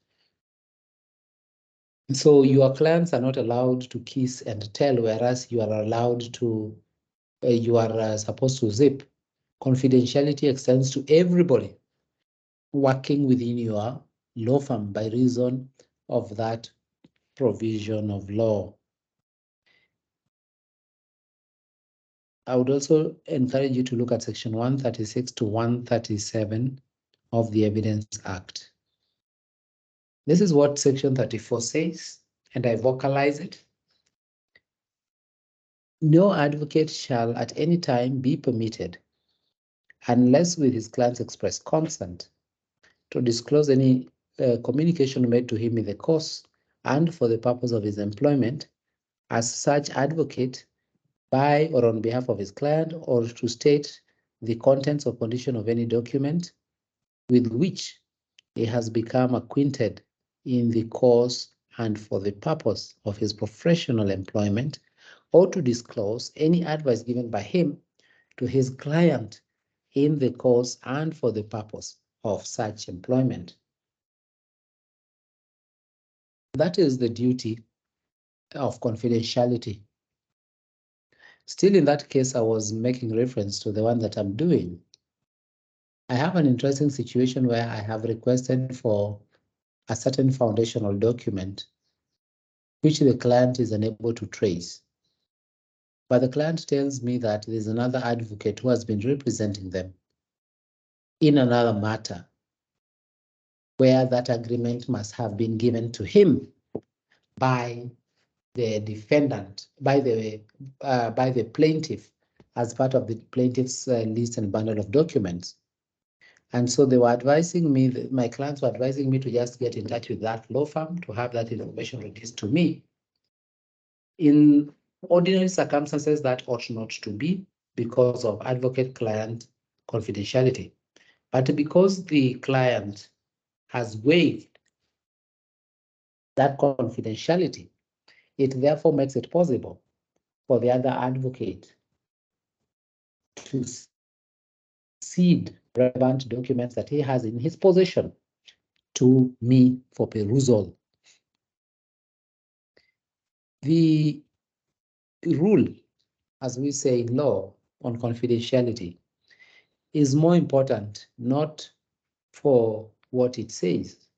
So your clients are not allowed to kiss and tell, whereas you are allowed to, you are supposed to zip. Confidentiality extends to everybody working within your law firm by reason of that provision of law. I would also encourage you to look at Section 136 to 137 of the Evidence Act. This is what Section 34 says, and I vocalize it. No advocate shall at any time be permitted, unless with his client's express consent, to disclose any communication made to him in the course and for the purpose of his employment as such advocate by or on behalf of his client, or to state the contents or condition of any document with which he has become acquainted in the course and for the purpose of his professional employment, or to disclose any advice given by him to his client in the course and for the purpose of such employment. That is the duty of confidentiality. Still, in that case, I was making reference to the one that I'm doing. I have an interesting situation where I have requested for a certain foundational document which the client is unable to trace. But the client tells me that there's another advocate who has been representing them in another matter where that agreement must have been given to him by the defendant, by the plaintiff, as part of the plaintiff's list and bundle of documents. And so they were advising me, my clients were advising me to just get in touch with that law firm to have that information released to me. In ordinary circumstances, that ought not to be because of advocate-client confidentiality. But because the client has waived that confidentiality, it therefore makes it possible for the other advocate to cede relevant documents that he has in his possession to me for perusal. The rule, as we say in law, on confidentiality is more important not for what it says,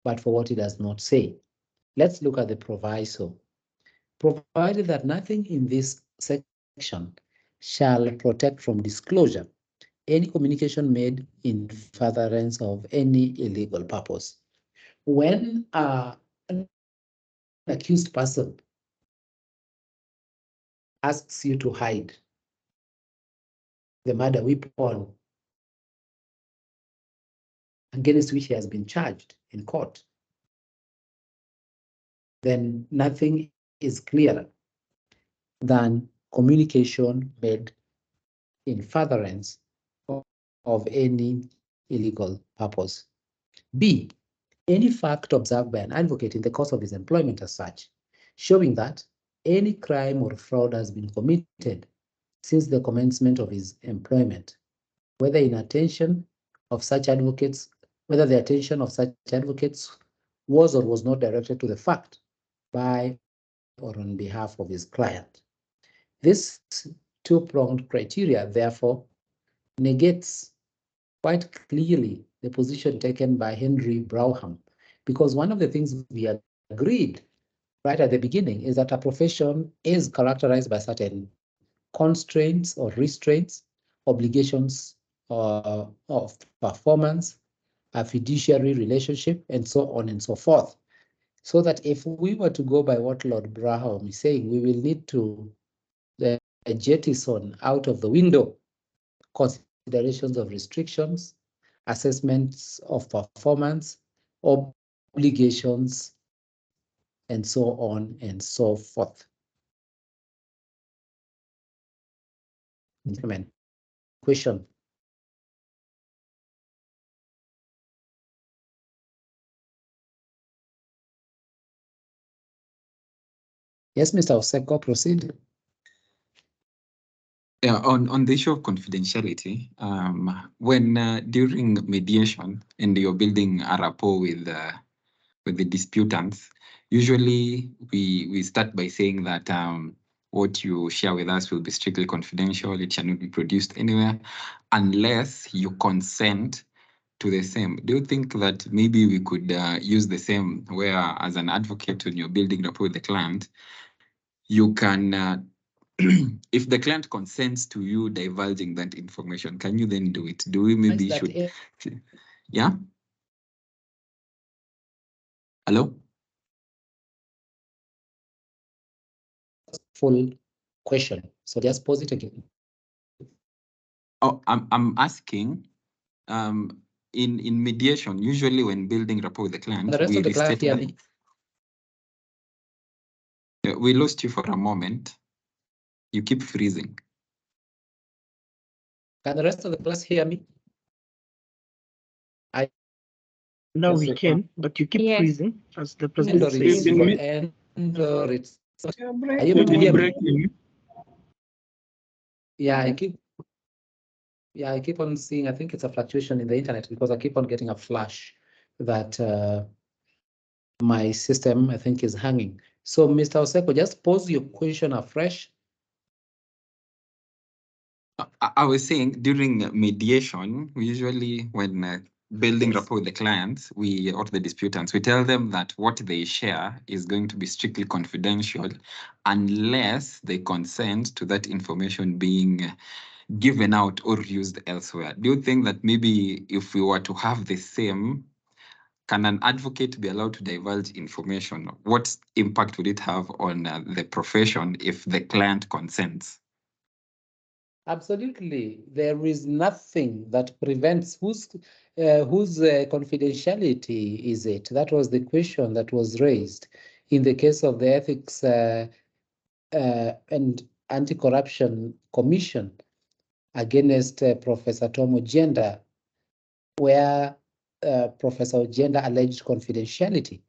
but for what it does not say. Let's look at the proviso. Provided that nothing in this section shall protect from disclosure any communication made in furtherance of any illegal purpose. When an accused person asks you to hide the murder weapon against which he has been charged in court, then nothing is clearer than communication made in furtherance of any illegal purpose. B, any fact observed by an advocate in the course of his employment as such, showing that any crime or fraud has been committed since the commencement of his employment, whether in attention of such advocates, whether the attention of such advocates was or was not directed to the fact by or on behalf of his client. This two-pronged criteria, therefore, negates quite clearly the position taken by Henry Brougham, because one of the things we agreed right at the beginning is that a profession is characterized by certain constraints or restraints, obligations of performance, a fiduciary relationship, and so on and so forth. So that if we were to go by what Lord Brougham is saying, we will need to jettison out of the window considerations of restrictions, assessments of performance, obligations, and so on and so forth. Amen. Question. Yes, Mr. Oseko, proceed. Yeah, on the issue of confidentiality, when during mediation and you're building a rapport with the disputants, usually we start by saying that what you share with us will be strictly confidential. It shall not be produced anywhere unless you consent to the same. Do you think that maybe we could use the same, where as an advocate, when you're building rapport with the client, you can if the client consents to you divulging that information, can you then do it? Do we maybe should? Yeah. Hello. Full question. So just pause it again. Oh, I'm asking, in mediation, usually when building rapport with the client, The rest we of the class restate hear that. me. Yeah, we lost you for a moment. You keep freezing. Can the rest of the class hear me? Now Yes, we we can, but you keep Yes. freezing as the Or president it's, says. or it's, are you able to hear me? Yeah, I keep on seeing, I think it's a fluctuation in the internet because I keep on getting a flash that my system, I think, is hanging. So, Mr. Oseko, just pose your question afresh. I was saying during mediation, we usually, when building rapport with the clients, or the disputants, we tell them that what they share is going to be strictly confidential unless they consent to that information being given out or used elsewhere. Do you think that maybe if we were to have the same, can an advocate be allowed to divulge information? What impact would it have on the profession if the client consents? Absolutely. There is nothing that prevents whose confidentiality is it? That was the question that was raised in the case of the Ethics and Anti-Corruption Commission against Professor Tom Ojienda, where Professor Ojienda alleged confidentiality.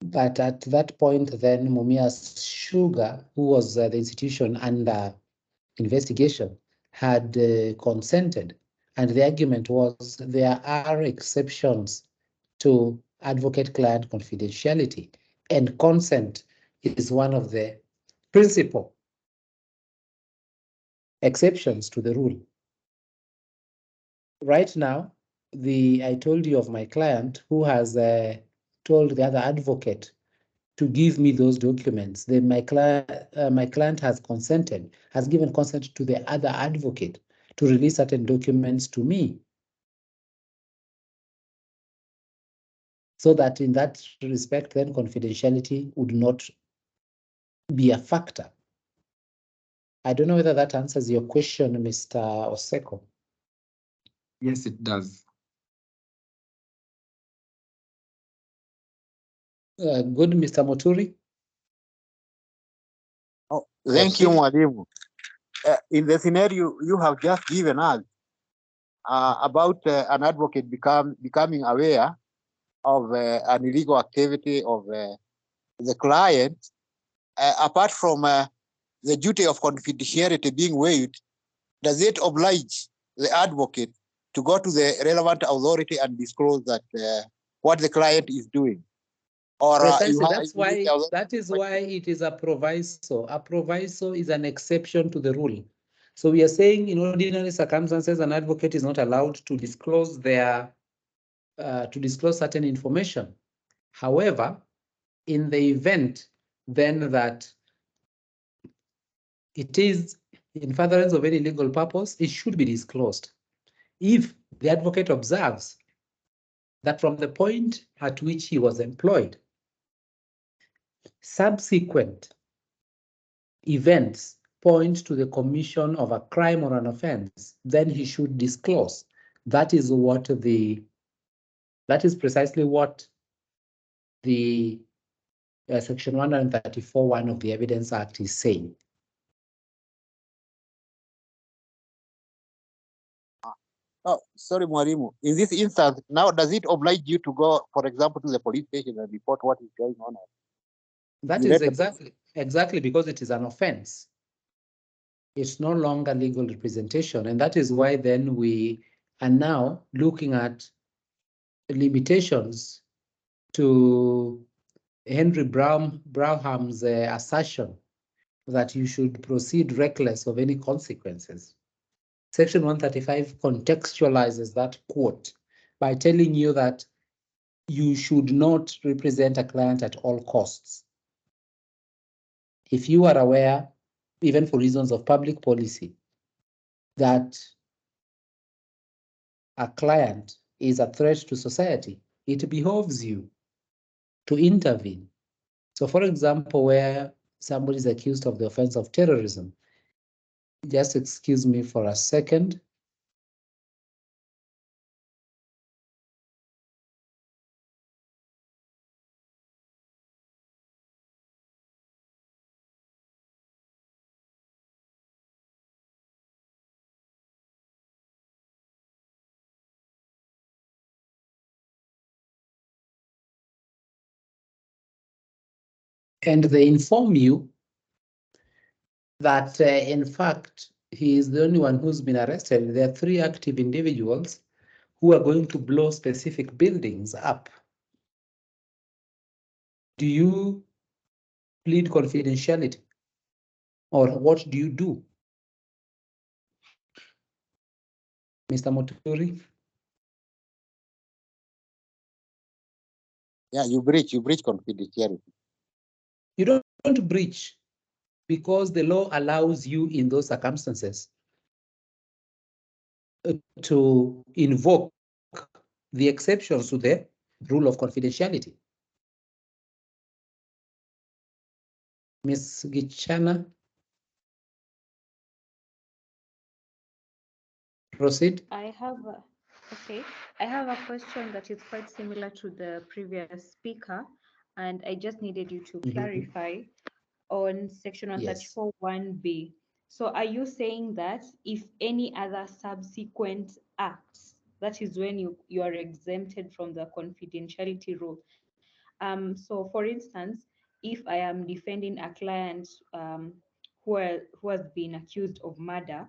But at that point, then Mumias Sugar, who was the institution under investigation, had consented. And the argument was there are exceptions to advocate-client confidentiality, and consent is one of the principal exceptions to the rule. Right now, I told you of my client who has told the other advocate to give me those documents. Then my client has consented, has given consent to the other advocate to release certain documents to me. So that in that respect, then confidentiality would not be a factor. I don't know whether that answers your question, Mr. Oseko. Yes, it does. Good, Mr. Moturi. Oh, thank you, Mwalimu. In the scenario you have just given us about an advocate becoming aware of an illegal activity of the client, apart from the duty of confidentiality being waived, does it oblige the advocate to go to the relevant authority and disclose that what the client is doing? Or Precisely, that is why it is a proviso. A proviso is an exception to the rule. So we are saying in ordinary circumstances, an advocate is not allowed to disclose certain information. However, in the event then that it is in furtherance of any legal purpose, it should be disclosed. If the advocate observes that from the point at which he was employed, subsequent events point to the commission of a crime or an offense, then he should disclose. That is precisely what the Section 134(1) of the Evidence Act is saying. Oh, sorry, Mwalimu. In this instance, now does it oblige you to go, for example, to the police station and report what is going on? That is exactly because it is an offense. It's no longer legal representation, and that is why then we are now looking at limitations to Henry Brownham's assertion that you should proceed reckless of any consequences. Section 135 contextualizes that quote by telling you that you should not represent a client at all costs. If you are aware, even for reasons of public policy, that a client is a threat to society, it behoves you to intervene. So, for example, where somebody is accused of the offense of terrorism, just excuse me for a second. and they inform you that in fact, he is the only one who's been arrested. There are 3 active individuals who are going to blow specific buildings up. Do you plead confidentiality? Or what do you do? Mr. Moturi? Yeah, you breach confidentiality. You don't breach, because the law allows you in those circumstances to invoke the exceptions to the rule of confidentiality. Ms. Gichana? Proceed. I have a question that is quite similar to the previous speaker, and I just needed you to clarify on section Yes. 134(1)(b). So are you saying that if any other subsequent acts, that is when you are exempted from the confidentiality rule? So for instance, if I am defending a client who has been accused of murder,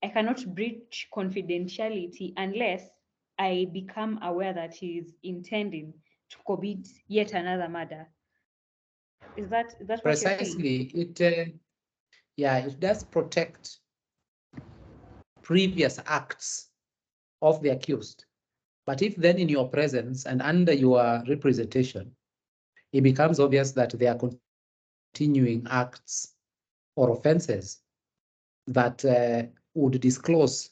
I cannot breach confidentiality unless I become aware that he is intending to commit yet another murder. Is that what you're saying? Precisely. It does protect previous acts of the accused. But if then in your presence and under your representation, it becomes obvious that there are continuing acts or offenses that would disclose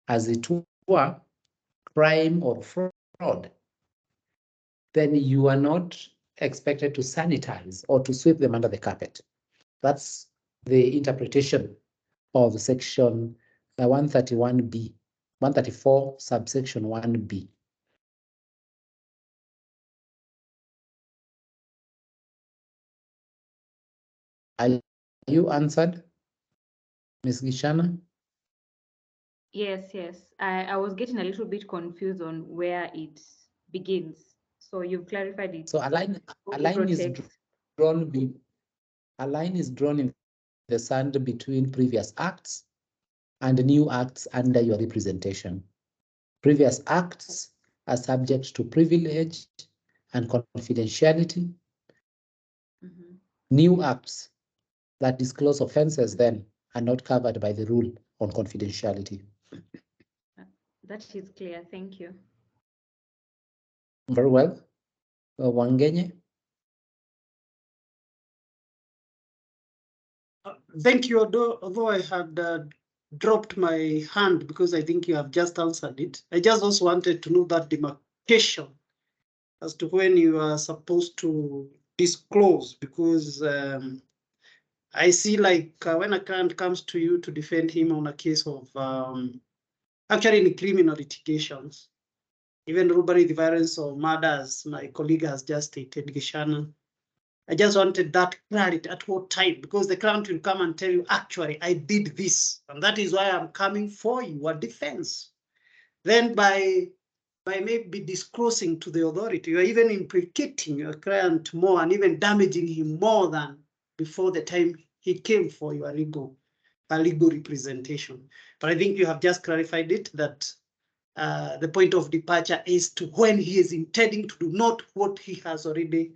as it were crime or fraud, then you are not expected to sanitize or to sweep them under the carpet. That's the interpretation of section 131B, 134 subsection 1B. Are you answered, Ms. Gishana? Yes. I was getting a little bit confused on where it begins. So you've clarified it. So a line is drawn in the sand between previous acts and new acts under your representation. Previous acts are subject to privilege and confidentiality. New acts that disclose offenses then are not covered by the rule on confidentiality. That is clear. Thank you. Very well. Wangenye? Thank you, although I had dropped my hand because I think you have just answered it. I just also wanted to know that demarcation as to when you are supposed to disclose, because I see like when a client comes to you to defend him on a case of actually in criminal litigations, even robbery, the violence or murders, my colleague has just stated, Gishana. I just wanted that clarity at what time, because the client will come and tell you, actually, I did this, and that is why I'm coming for you, a defense. Then by maybe disclosing to the authority, you're even implicating your client more and even damaging him more than before the time he came for your legal representation. But I think you have just clarified it, that the point of departure is to when he is intending to do not what he has already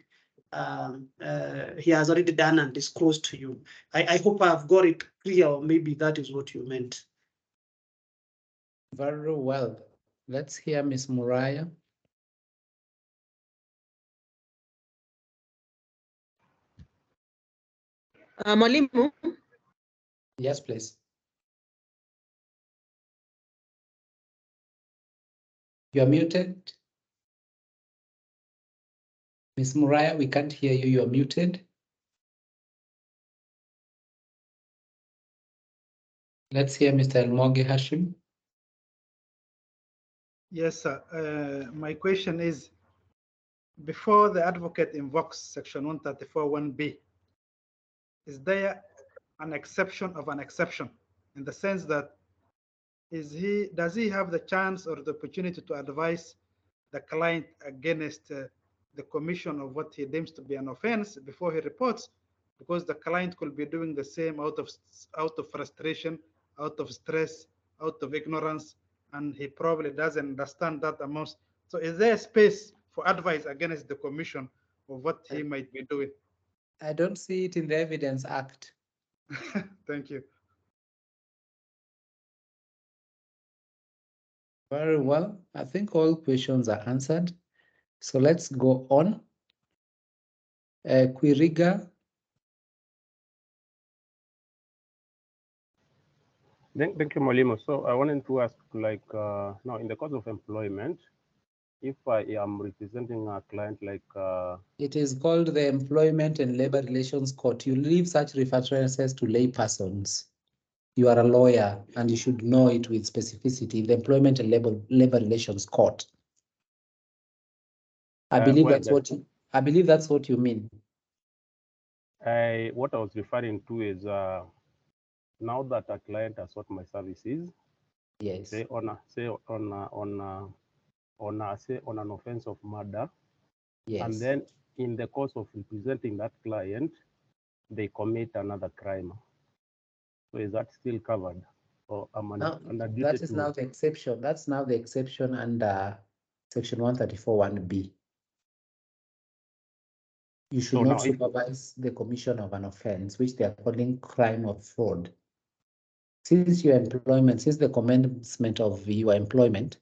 done and disclosed to you. I hope I've got it clear, or maybe that is what you meant. Very well. Let's hear Ms. Muraya. Mwalimu? Yes, please. You are muted. Ms. Muraya, we can't hear you. You are muted. Let's hear Mr. Elmoge Hashim. Yes, sir. My question is, before the advocate invokes section 134(1)(b), is there an exception of an exception, in the sense that does he have the chance or the opportunity to advise the client against the commission of what he deems to be an offense before he reports, because the client could be doing the same out of frustration, out of stress, out of ignorance, and he probably doesn't understand that amount. So is there a space for advice against the commission of what he might be doing? I don't see it in the Evidence Act. Thank you. Very well. I think all questions are answered. So let's go on. Quiriga. Thank you, Mwalimu. So I wanted to ask, like, now in the course of employment, if I am representing a client like... It is called the Employment and Labor Relations Court. You leave such references to lay persons. You are a lawyer and you should know it with specificity. The Employment and Labor Relations Court. I believe that's what you mean. What I was referring to is now that a client has sought my services, yes, say on an offense of murder, yes, and then in the course of representing that client, they commit another crime. So is that still covered? Or am I under duty that is to... now the exception. That's now the exception under Section 134(1)(b). You should not supervise the commission of an offense, which they are calling crime of fraud. Since the commencement of your employment,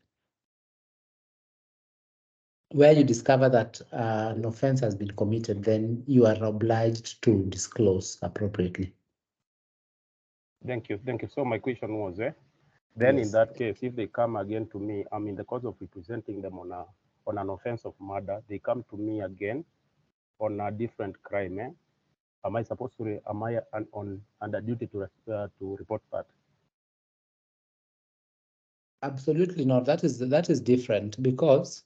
where you discover that an offense has been committed, then you are obliged to disclose appropriately. Thank you. So my question was, then yes, in that case, if they come again to me, I'm in the course of representing them on an offense of murder, they come to me again on a different crime, am I supposed to, under duty to report that? Absolutely not. That is different, because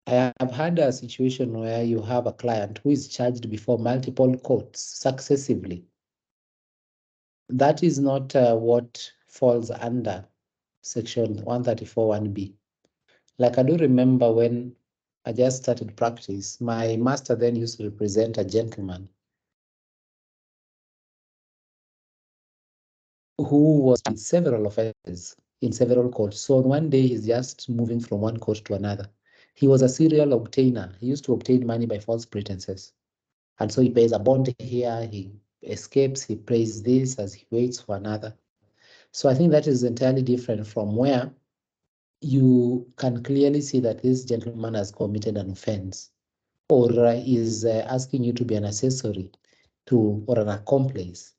I have had a situation where you have a client who is charged before multiple courts successively. That is not what falls under Section 134(1)(b). Like, I do remember when I just started practice, my master then used to represent a gentleman who was in several offenses in several courts. So one day he's just moving from one court to another. He was a serial obtainer. He used to obtain money by false pretenses. And so he pays a bond here, he escapes, he pays this as he waits for another. So I think that is entirely different from where you can clearly see that this gentleman has committed an offense, or is asking you to be an accessory to, or an accomplice.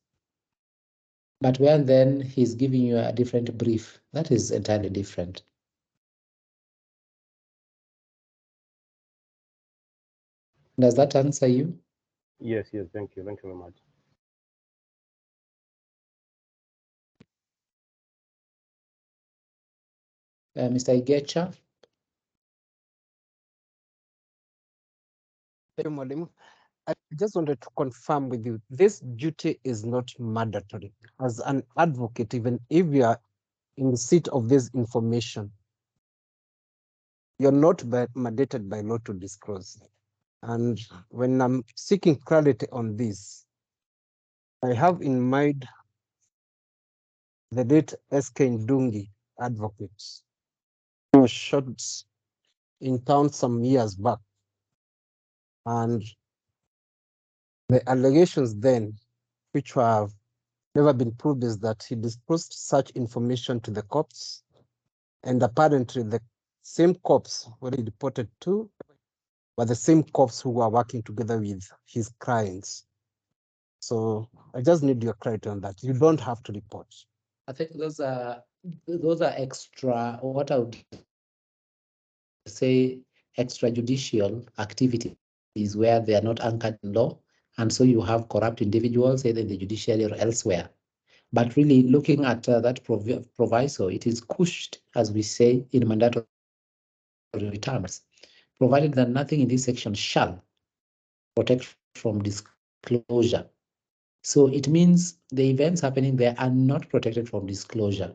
But where then he's giving you a different brief, that is entirely different. Does that answer you? Yes, thank you very much. Mr. Igecha? Thank you, Mwalimu. I just wanted to confirm with you, this duty is not mandatory. As an advocate, even if you are in the seat of this information, you're not mandated by law to disclose. And when I'm seeking clarity on this, I have in mind the late SK Ndungi advocate, who was shot in town some years back. And the allegations then, which have never been proved, is that he disclosed such information to the cops, and apparently the same cops were reported to, but the same cops who were working together with his clients. So I just need your clarity on that. You don't have to report. I think those are extra, what I would say, extrajudicial activities where they are not anchored in law, and so you have corrupt individuals either in the judiciary or elsewhere. But really looking at that proviso, it is cushed, as we say, in mandatory terms, provided that nothing in this section shall protect from disclosure. So it means the events happening there are not protected from disclosure.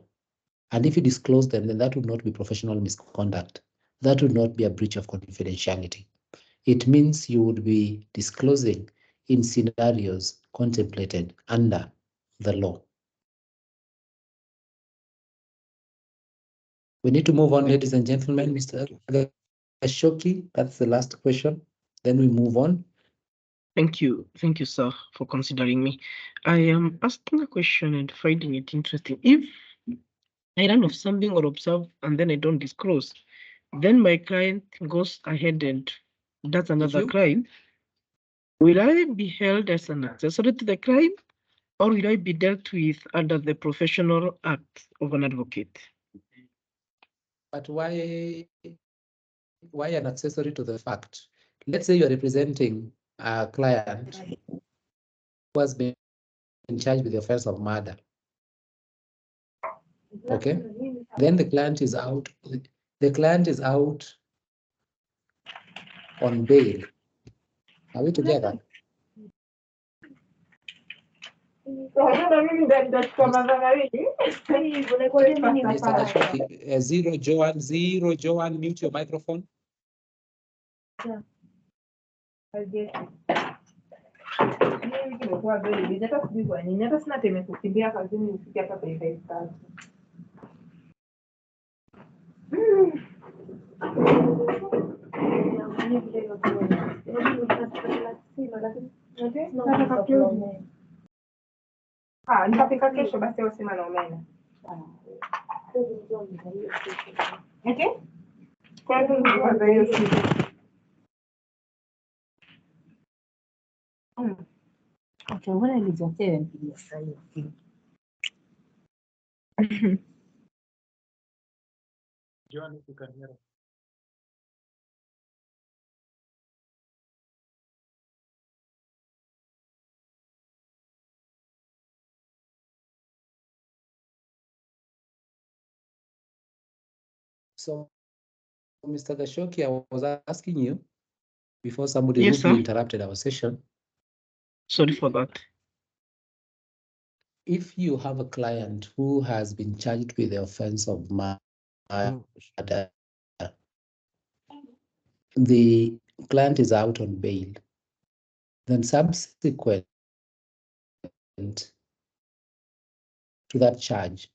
And if you disclose them, then that would not be professional misconduct. that would not be a breach of confidentiality. It means you would be disclosing in scenarios contemplated under the law. We need to move on, ladies and gentlemen. Mr. Gashoki, that's the last question. Then we move on. Thank you, sir, for considering me. I am asking a question and finding it interesting. If I learn of something or observe and then I don't disclose, then my client goes ahead and does another crime. Will I be held as an accessory to the crime, or will I be dealt with under the professional act of an advocate? But why an accessory to the fact? Let's say you're representing a client who has been charged with the offense of murder. Okay, then the client is out. The client is out on bail. Are we together? Mr. Gashoki, zero Joan, mute your microphone. Nitafika kesho basi usema na umeme. Okay? Kwa hivyo ndio hiyo siku. Okay, mbona nilizotea nipigia sasa hivi. Joan, if you can hear us. So, Mr. Gashoki, I was asking you before somebody Yes, rudely sir. interrupted our session. Sorry for that. If you have a client who has been charged with the offense of murder, the client is out on bail, then subsequent to that charge,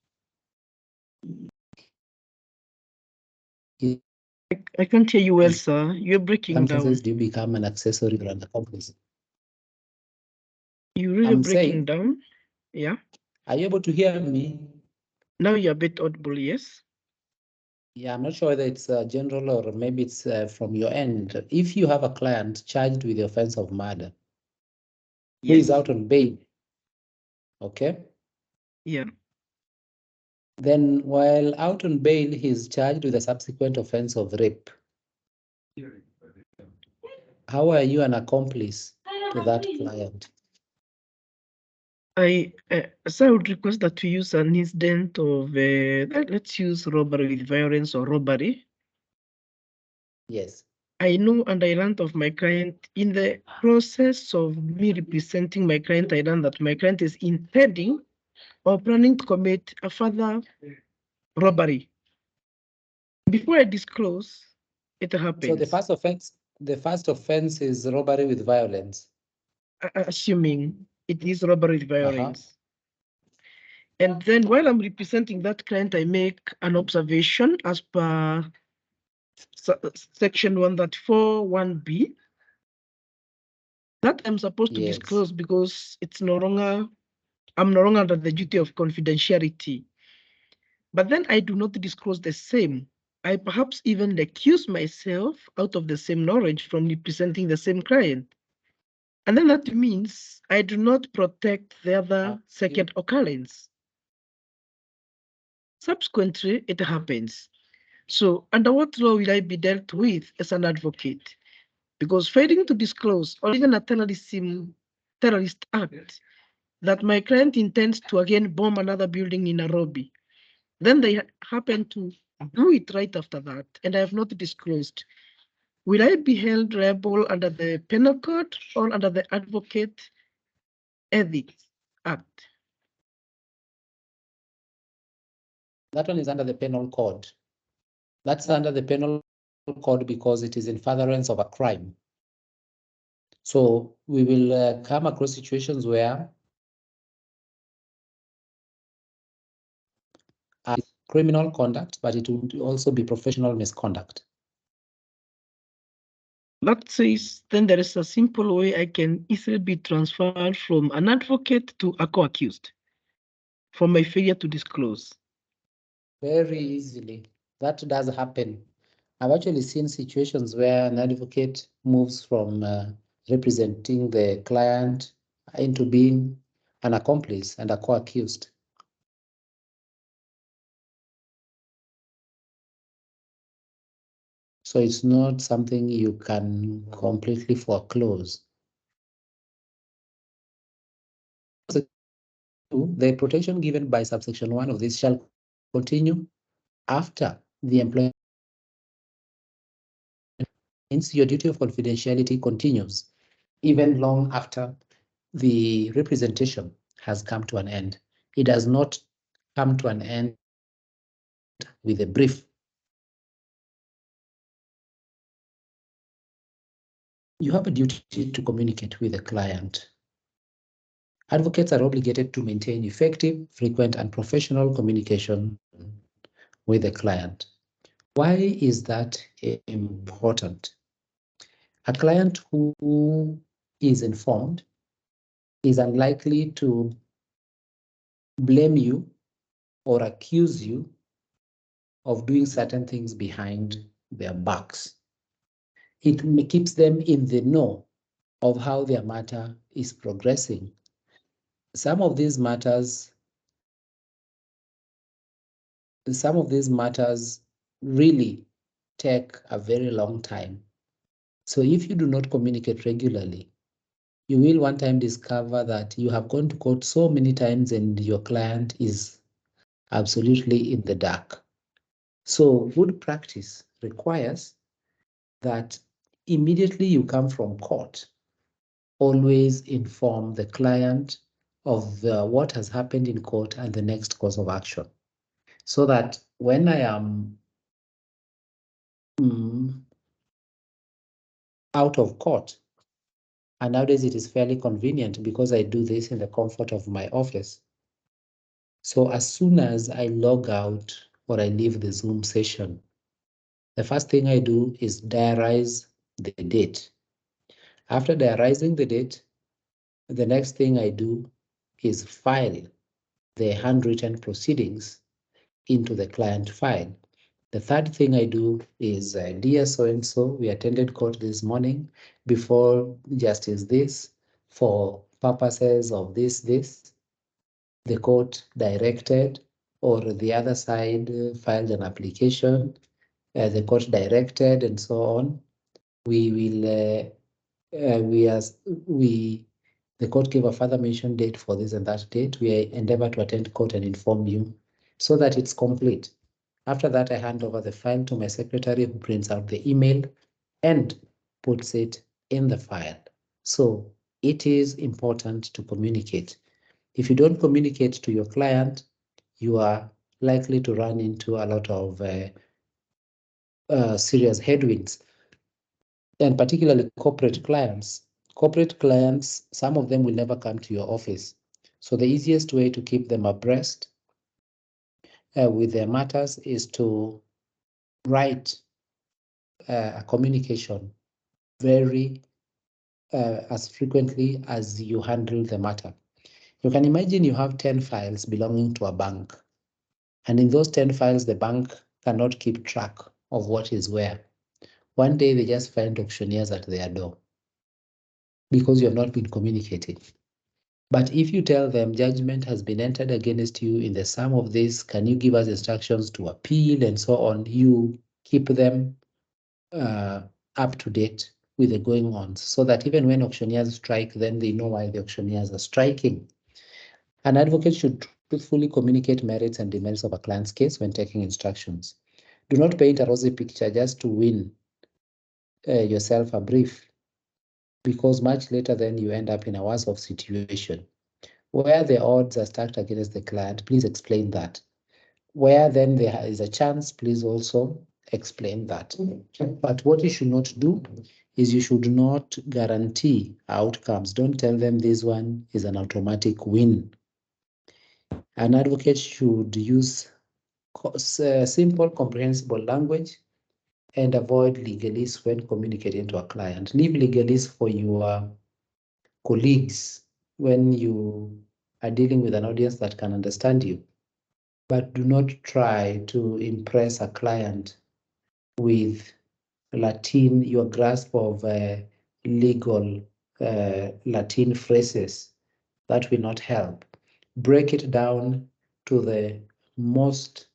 I can't hear you well, sir. You're breaking down. do you become an accessory or an accomplice? You're really breaking down. Yeah. Are you able to hear me? Now you're a bit audible, yes. Yeah, I'm not sure whether it's general or maybe it's from your end. If you have a client charged with the offense of murder, who is out on bail, okay? Yeah. Then while out on bail, he's charged with a subsequent offense of rape. How are you an accomplice to that client? So I would request that we use an incident of, let's use robbery with violence or robbery. Yes. I know and I learned of my client in the process of me representing my client. I learned that my client is intending or planning to commit a further robbery. Before I disclose, it happens. So the first offense is robbery with violence. Assuming it is robbery with violence. And then while I'm representing that client, I make an observation as per section 134(1)(b) that I'm supposed to disclose because I'm no longer under the duty of confidentiality. But then I do not disclose the same. I perhaps even accuse myself out of the same knowledge from representing the same client. And then that means I do not protect the other second occurrence. Subsequently, it happens. So under what law will I be dealt with as an advocate? Because failing to disclose or even a terrorist act that my client intends to again bomb another building in Nairobi, then they happen to do it right after that, and I have not disclosed. Will I be held liable under the Penal Code or under the Advocate Ethics Act? That one is under the Penal Code. That's under the Penal code because it is in furtherance of a crime. So we will come across situations where criminal conduct, but it would also be professional misconduct. That says then there is a simple way I can easily be transferred from an advocate to a co-accused for my failure to disclose. Very easily. That does happen. I've actually seen situations where an advocate moves from representing the client into being an accomplice and a co-accused. So it's not something you can completely foreclose. The protection given by subsection 1 of this shall continue after the employer. Hence, your duty of confidentiality continues even long after the representation has come to an end. It does not come to an end with a brief. You have a duty to communicate with the client. Advocates are obligated to maintain effective, frequent, and professional communication with the client. Why is that important? A client who is informed is unlikely to blame you or accuse you of doing certain things behind their backs. It keeps them in the know of how their matter is progressing. Some of these matters really take a very long time. So if you do not communicate regularly, you will one time discover that you have gone to court so many times and your client is absolutely in the dark. So good practice requires that immediately you come from court, always inform the client of what has happened in court and the next course of action. So that when I am out of court, and nowadays it is fairly convenient because I do this in the comfort of my office. So as soon as I log out or I leave the Zoom session, the first thing I do is diarize the date. After diarizing the date, the next thing I do is file the handwritten proceedings into the client file. The third thing I do is, dear so-and-so, we attended court this morning before Justice this for purposes of this. The court directed, or the other side filed an application, the court directed, and so on. The court gave a further mention date for this and that date. We endeavor to attend court and inform you so that it's complete. After that, I hand over the file to my secretary who prints out the email and puts it in the file. So it is important to communicate. If you don't communicate to your client, you are likely to run into a lot of serious headwinds, and particularly corporate clients. Corporate clients, some of them will never come to your office. So the easiest way to keep them abreast with their matters is to write a communication very as frequently as you handle the matter. You can imagine you have 10 files belonging to a bank, and in those 10 files, the bank cannot keep track of what is where. One day they just find auctioneers at their door because you have not been communicating. But if you tell them judgment has been entered against you in the sum of this, can you give us instructions to appeal and so on, you keep them up to date with the going on, so that even when auctioneers strike, then they know why the auctioneers are striking. An advocate should truthfully communicate merits and demerits of a client's case when taking instructions. Do not paint a rosy picture just to win yourself a brief, because much later then you end up in a worse off situation. Where the odds are stacked against the client, please explain that. Where then there is a chance, please also explain that. But what you should not do is you should not guarantee outcomes. Don't tell them this one is an automatic win. An advocate should use simple, comprehensible language and avoid legalese when communicating to a client. Leave legalese for your colleagues when you are dealing with an audience that can understand you. But do not try to impress a client with Latin, your grasp of legal Latin phrases. That will not help. Break it down to the most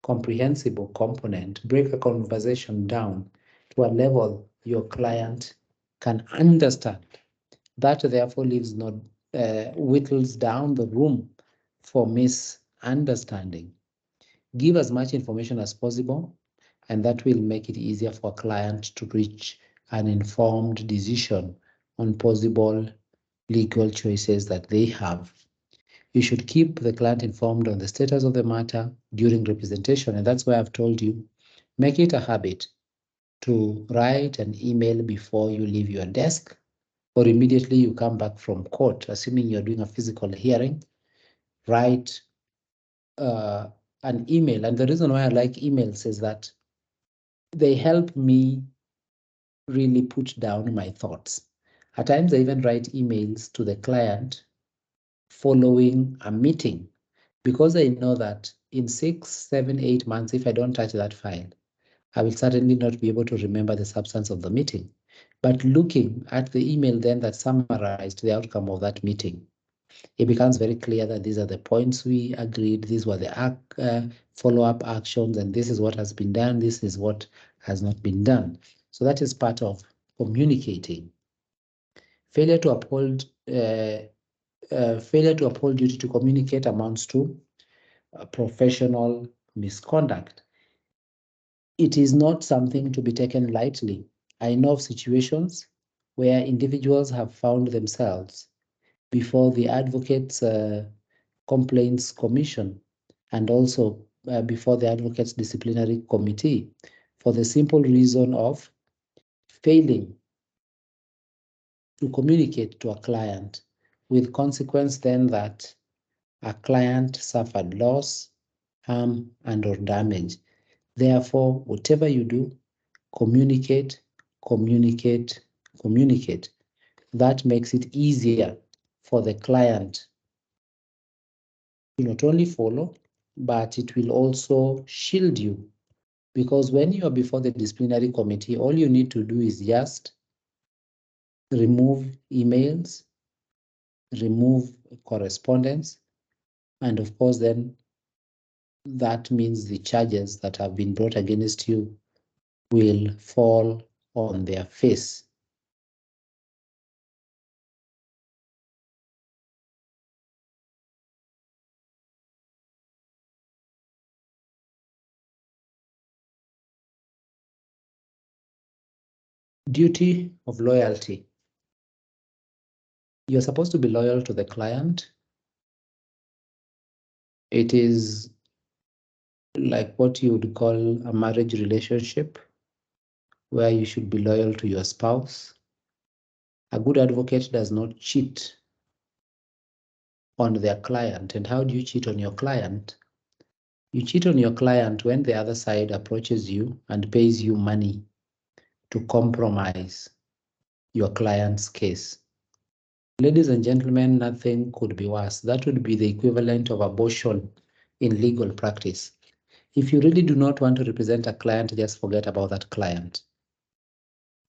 comprehensible component. Break a conversation down to a level your client can understand. That therefore leaves not whittles down the room for misunderstanding. Give as much information as possible, and that will make it easier for a client to reach an informed decision on possible legal choices that they have. You should keep the client informed on the status of the matter during representation, and that's why I've told you, make it a habit to write an email before you leave your desk or immediately you come back from court, assuming you're doing a physical hearing. Write an email, and the reason why I like emails is that they help me really put down my thoughts. At times I even write emails to the client following a meeting, because I know that in 6, 7, 8 months, if I don't touch that file, I will certainly not be able to remember the substance of the meeting. But looking at the email then that summarized the outcome of that meeting, it becomes very clear that these are the points we agreed, these were the follow-up actions, and this is what has been done, this is what has not been done. So that is part of communicating. Failure to uphold duty to communicate amounts to professional misconduct. It is not something to be taken lightly. I know of situations where individuals have found themselves before the Advocates Complaints Commission and also before the Advocates Disciplinary Committee for the simple reason of failing to communicate to a client, with consequence then that a client suffered loss, harm, and or damage. Therefore, whatever you do, communicate, communicate, communicate. That makes it easier for the client to not only follow, but it will also shield you. Because when you are before the disciplinary committee, all you need to do is just remove emails, remove correspondence, and of course then that means the charges that have been brought against you will fall on their face. Duty of loyalty. You're supposed to be loyal to the client. It is like what you would call a marriage relationship, where you should be loyal to your spouse. A good advocate does not cheat on their client. And how do you cheat on your client? You cheat on your client when the other side approaches you and pays you money to compromise your client's case. Ladies and gentlemen, nothing could be worse. That would be the equivalent of abortion in legal practice. If you really do not want to represent a client, just forget about that client.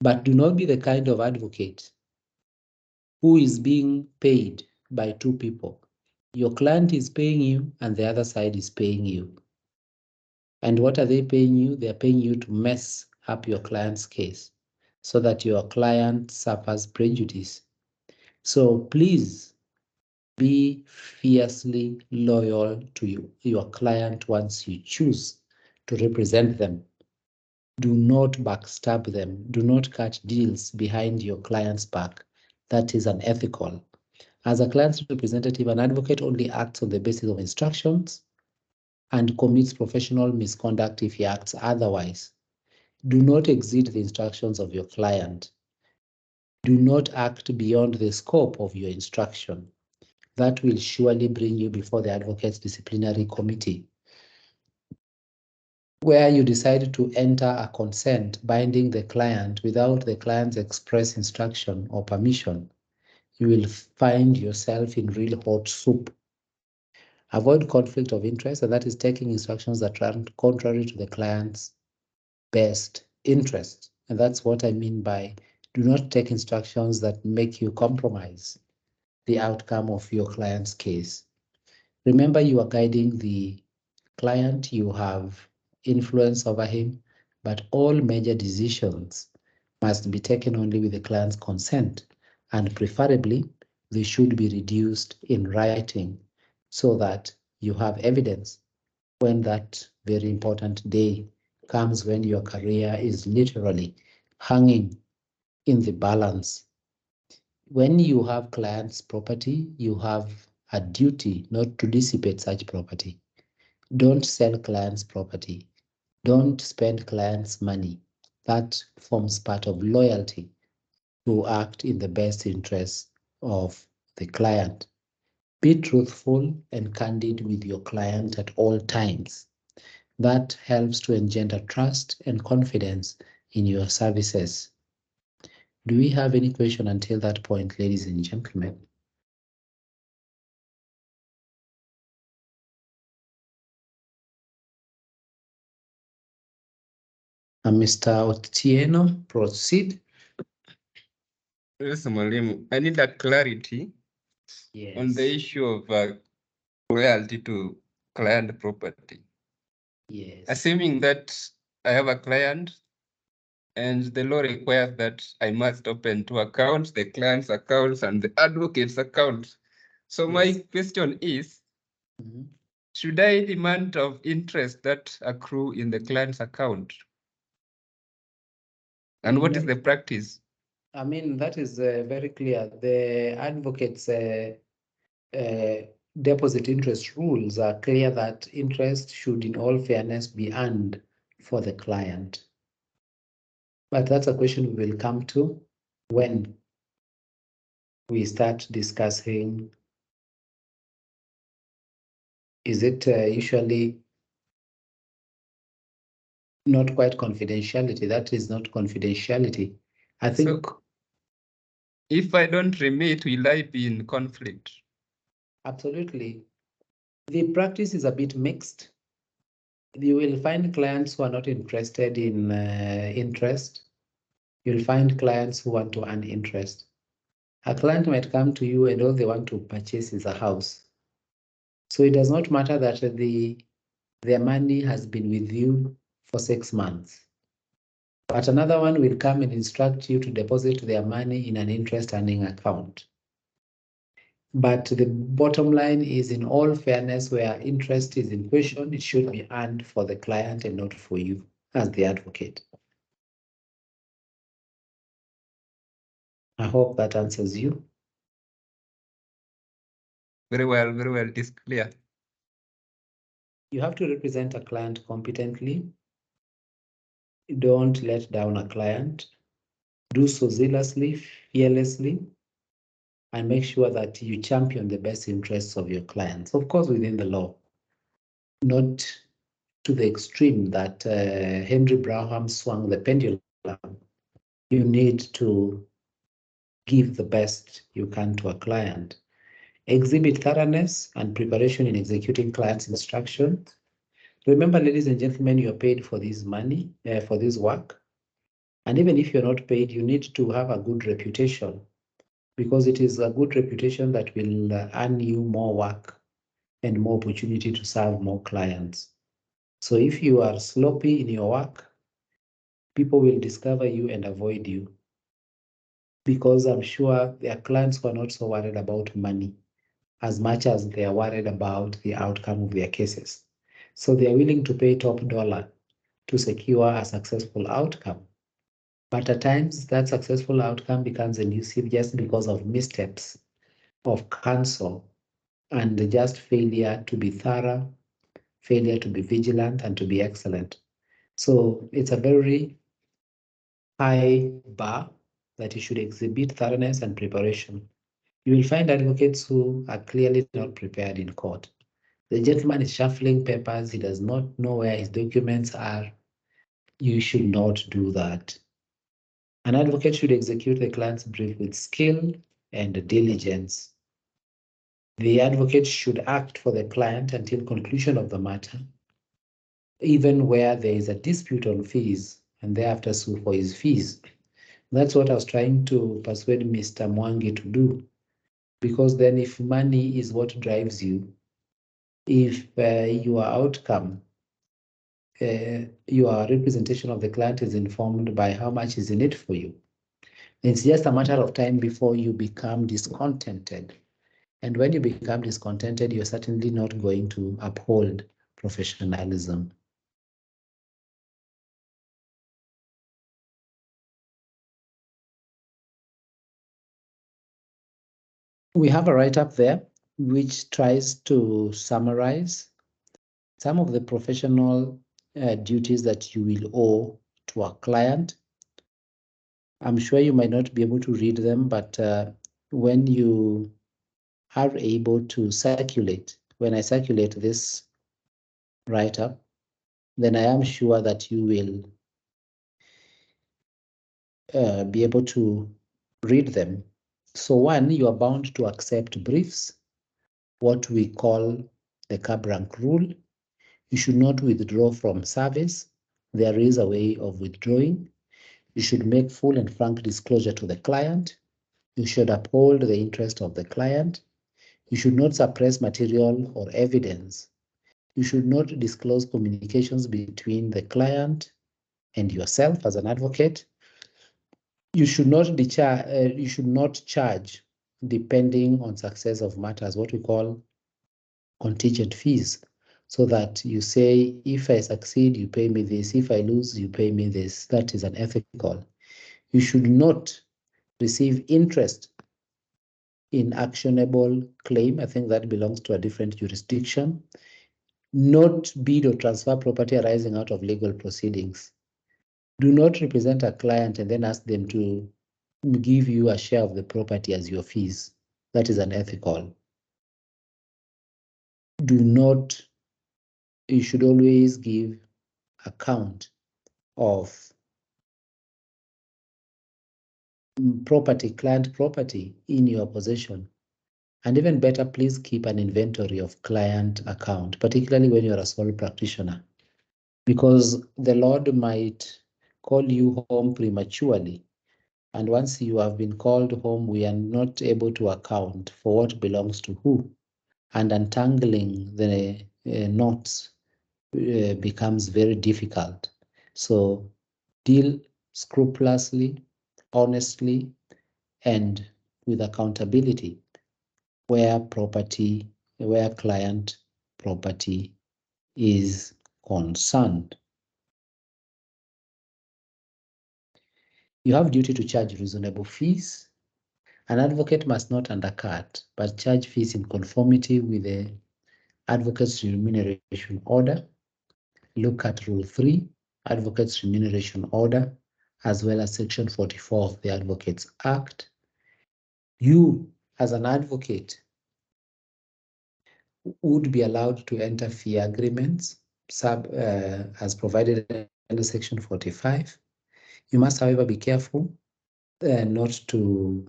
But do not be the kind of advocate who is being paid by two people. Your client is paying you and the other side is paying you. And what are they paying you? They're paying you to mess up your client's case so that your client suffers prejudice. So please be fiercely loyal to your client once you choose to represent them. Do not backstab them. Do not cut deals behind your client's back. That is unethical. As a client's representative, an advocate only acts on the basis of instructions and commits professional misconduct if he acts otherwise. Do not exceed the instructions of your client. Do not act beyond the scope of your instruction. That will surely bring you before the advocate's disciplinary committee, where you decide to enter a consent binding the client without the client's express instruction or permission. You will find yourself in real hot soup. Avoid conflict of interest, and that is taking instructions that run contrary to the client's best interest. And that's what I mean by do not take instructions that make you compromise the outcome of your client's case. Remember, you are guiding the client, you have influence over him, but all major decisions must be taken only with the client's consent, and preferably they should be reduced in writing so that you have evidence when that very important day comes, when your career is literally hanging in the balance. When you have clients' property, you have a duty not to dissipate such property. Don't sell clients' property. Don't spend clients' money. That forms part of loyalty to act in the best interest of the client. Be truthful and candid with your client at all times. That helps to engender trust and confidence in your services. Do we have any question until that point, ladies and gentlemen? Mr. Otieno, proceed. Yes, Mwalimu, I need a clarity on the issue of loyalty to client property. Yes. Assuming that I have a client and the law requires that I must open two accounts, the client's accounts and the advocate's account. So my question is, should I demand of interest that accrue in the client's account? And what is the practice? I mean, that is very clear. The advocate's deposit interest rules are clear that interest should in all fairness be earned for the client. But that's a question we will come to when we start discussing. Is it usually not quite confidentiality? That is not confidentiality. I think. So, if I don't remit, will I be in conflict? Absolutely. The practice is a bit mixed. You will find clients who are not interested in interest. You'll find clients who want to earn interest. A client might come to you and all they want to purchase is a house. So it does not matter that their money has been with you for 6 months. But another one will come and instruct you to deposit their money in an interest earning account. But the bottom line is, in all fairness, where interest is in question, it should be earned for the client and not for you as the advocate. I hope that answers you. Very well, it is clear. You have to represent a client competently. Don't let down a client. Do so zealously, fearlessly, and make sure that you champion the best interests of your clients, of course, within the law. Not to the extreme that Henry Braham swung the pendulum. You need to give the best you can to a client. Exhibit thoroughness and preparation in executing client's instructions. Remember, ladies and gentlemen, you are paid for this money, for this work. And even if you're not paid, you need to have a good reputation, because it is a good reputation that will earn you more work and more opportunity to serve more clients. So if you are sloppy in your work, people will discover you and avoid you, because I'm sure their clients were not so worried about money as much as they are worried about the outcome of their cases. So they are willing to pay top dollar to secure a successful outcome. But at times that successful outcome becomes elusive just because of missteps of counsel and just failure to be thorough, failure to be vigilant and to be excellent. So it's a very high bar that you should exhibit thoroughness and preparation. You will find advocates who are clearly not prepared in court. The gentleman is shuffling papers. He does not know where his documents are. You should not do that. An advocate should execute the client's brief with skill and diligence. The advocate should act for the client until conclusion of the matter, even where there is a dispute on fees, and thereafter sue for his fees. That's what I was trying to persuade Mr. Mwangi to do, because then if money is what drives you, if your outcome, your representation of the client is informed by how much is in it for you, it's just a matter of time before you become discontented. And when you become discontented, you're certainly not going to uphold professionalism. We have a write-up there which tries to summarize some of the professional duties that you will owe to a client. I'm sure you might not be able to read them, but when you are able to circulate, when I circulate this write-up, then I am sure that you will be able to read them. So one, you are bound to accept briefs, what we call the cab rank rule. You should not withdraw from service. There is a way of withdrawing. You should make full and frank disclosure to the client. You should uphold the interest of the client. You should not suppress material or evidence. You should not disclose communications between the client and yourself as an advocate. You should not charge depending on success of matters, what we call contingent fees, so that you say, if I succeed, you pay me this. If I lose, you pay me this. That is unethical. You should not receive interest in actionable claim. I think that belongs to a different jurisdiction. Not bid or transfer property arising out of legal proceedings. Do not represent a client and then ask them to give you a share of the property as your fees. That is unethical. You should always give account of property, client property in your possession. And even better, please keep an inventory of client account, particularly when you're a sole practitioner, because the Lord might call you home prematurely. And once you have been called home, we are not able to account for what belongs to who. And untangling the knots becomes very difficult. So deal scrupulously, honestly, and with accountability where client property is concerned. You have duty to charge reasonable fees. An advocate must not undercut, but charge fees in conformity with the advocate's remuneration order. Look at Rule 3, Advocates Remuneration Order, as well as Section 44 of the Advocates Act. You, as an advocate, would be allowed to enter fee agreements as provided under Section 45. You must, however, be careful not to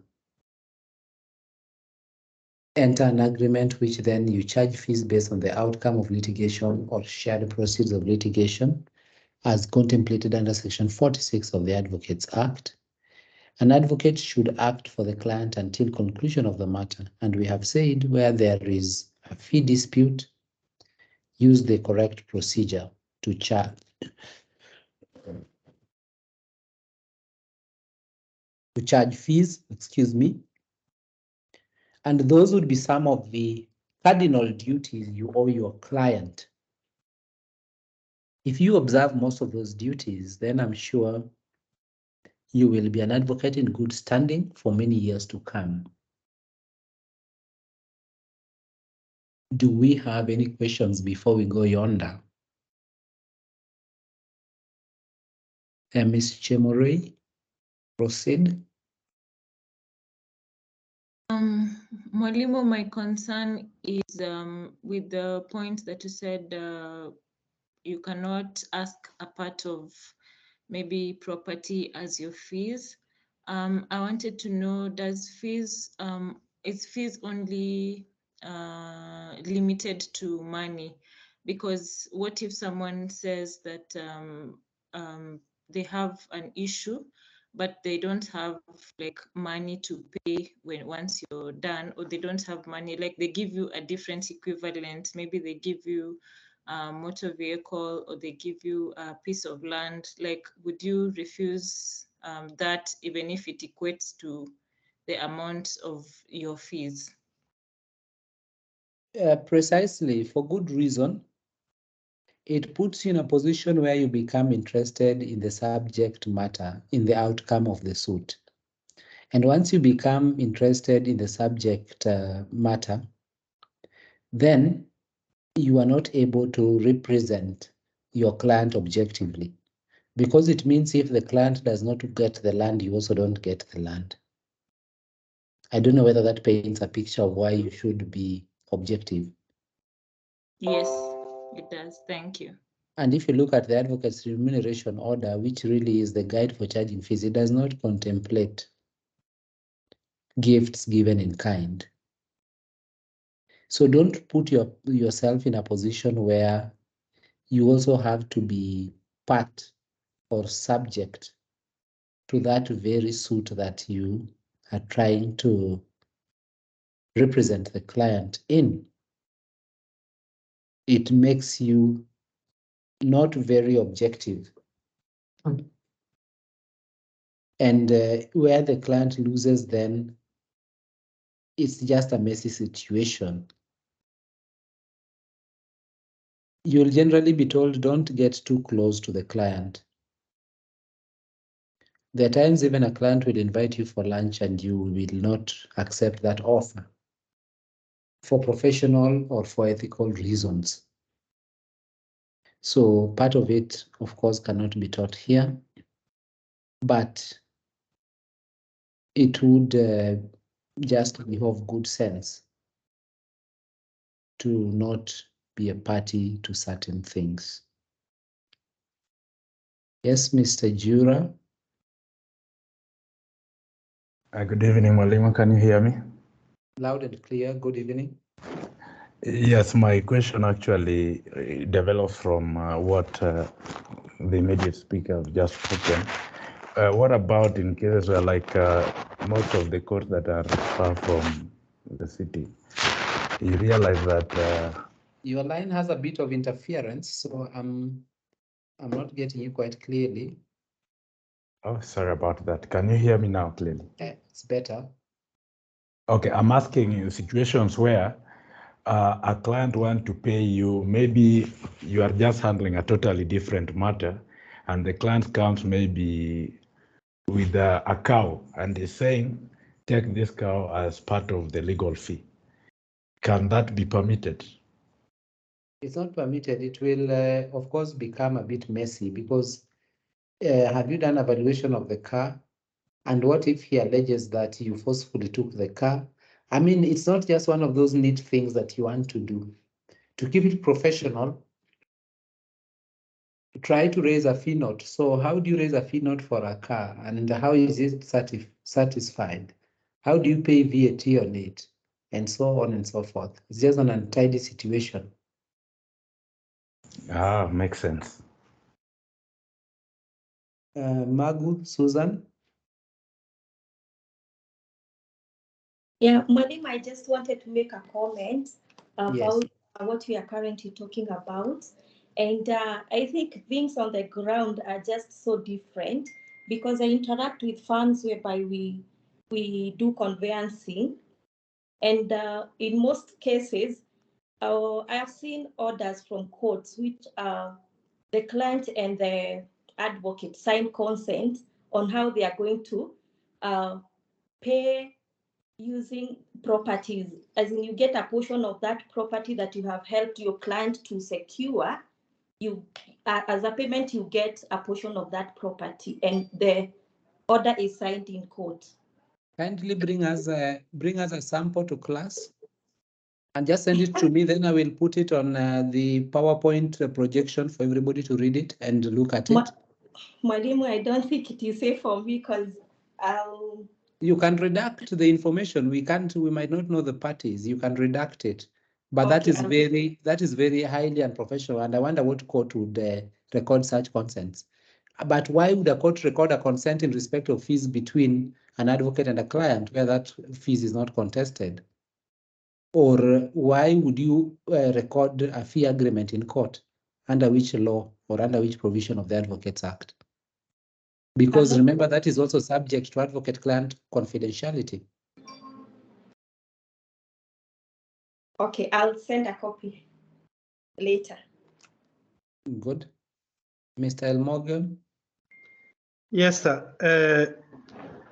enter an agreement which then you charge fees based on the outcome of litigation or shared proceeds of litigation as contemplated under Section 46 of the Advocates Act. An advocate should act for the client until conclusion of the matter. And we have said where there is a fee dispute, use the correct procedure to charge. To charge fees, and those would be some of the cardinal duties you owe your client. If you observe most of those duties, then I'm sure you will be an advocate in good standing for many years to come. Do we have any questions before we go yonder? Ms. Chemore? Proceed. Mwalimu, my concern is with the point that you said you cannot ask a part of maybe property as your fees. I wanted to know, does fees, is fees only limited to money? Because what if someone says that they have an issue, but they don't have like money to pay when once you're done, or they don't have money, like they give you a different equivalent, maybe they give you a motor vehicle or they give you a piece of land, like would you refuse that even if it equates to the amount of your fees? Precisely, for good reason. It puts you in a position where you become interested in the subject matter, in the outcome of the suit. And once you become interested in the subject matter, then you are not able to represent your client objectively, because it means if the client does not get the land, you also don't get the land. I don't know whether that paints a picture of why you should be objective. Yes, it does. Thank you. And if you look at the advocate's remuneration order, which really is the guide for charging fees, it does not contemplate gifts given in kind. So don't put yourself in a position where you also have to be part or subject to that very suit that you are trying to represent the client in. It makes you not very objective. And where the client loses, then it's just a messy situation. You'll generally be told, don't get too close to the client. There are times even a client will invite you for lunch and you will not accept that offer for professional or for ethical reasons. So part of it, of course, cannot be taught here, but it would just be of good sense to not be a party to certain things. Yes, Mr. Jura. Good evening, Mwalimu. Can you hear me? Loud and clear. Good evening. Yes, my question actually develops from what the immediate speaker have just spoken. What about in cases where, like, most of the courts that are far from the city, you realize that your line has a bit of interference, so I'm not getting you quite clearly. oh, sorry about that. Can you hear me now clearly? It's better. Okay, I'm asking you situations where a client wants to pay you, maybe you are just handling a totally different matter, and the client comes maybe with a cow and is saying, take this cow as part of the legal fee. Can that be permitted? It's not permitted. It will, of course, become a bit messy because have you done a valuation of the car? And what if he alleges that you forcefully took the car? I mean, it's not just one of those neat things that you want to do. To keep it professional, try to raise a fee note. So how do you raise a fee note for a car? And how is it satisfied? How do you pay VAT on it? And so on and so forth. It's just an untidy situation. Ah, makes sense. Magu, Susan? Yeah, Mwalimu, I just wanted to make a comment about Yes. what we are currently talking about. And I think things on the ground are just so different because I interact with firms whereby we do conveyancing. And in most cases, I have seen orders from courts which the client and the advocate sign consent on how they are going to pay using properties, as in you get a portion of that property that you have helped your client to secure. You, as a payment, you get a portion of that property, and the order is signed in court. Kindly bring us a sample to class and just send it to me. Then I will put it on the PowerPoint projection for everybody to read it and look at it. Mwalimu, I don't think it is safe for me because I'll. You can redact the information. We might not know the parties. You can redact it, but that is very highly unprofessional. And I wonder what court would record such consents. But why would a court record a consent in respect of fees between an advocate and a client where that fees is not contested? Or why would you record a fee agreement in court? Under which law or under which provision of the Advocates Act? Because remember, that is also subject to advocate-client confidentiality. Okay, I'll send a copy later. Good. Mr. Elmorgan? Yes, sir.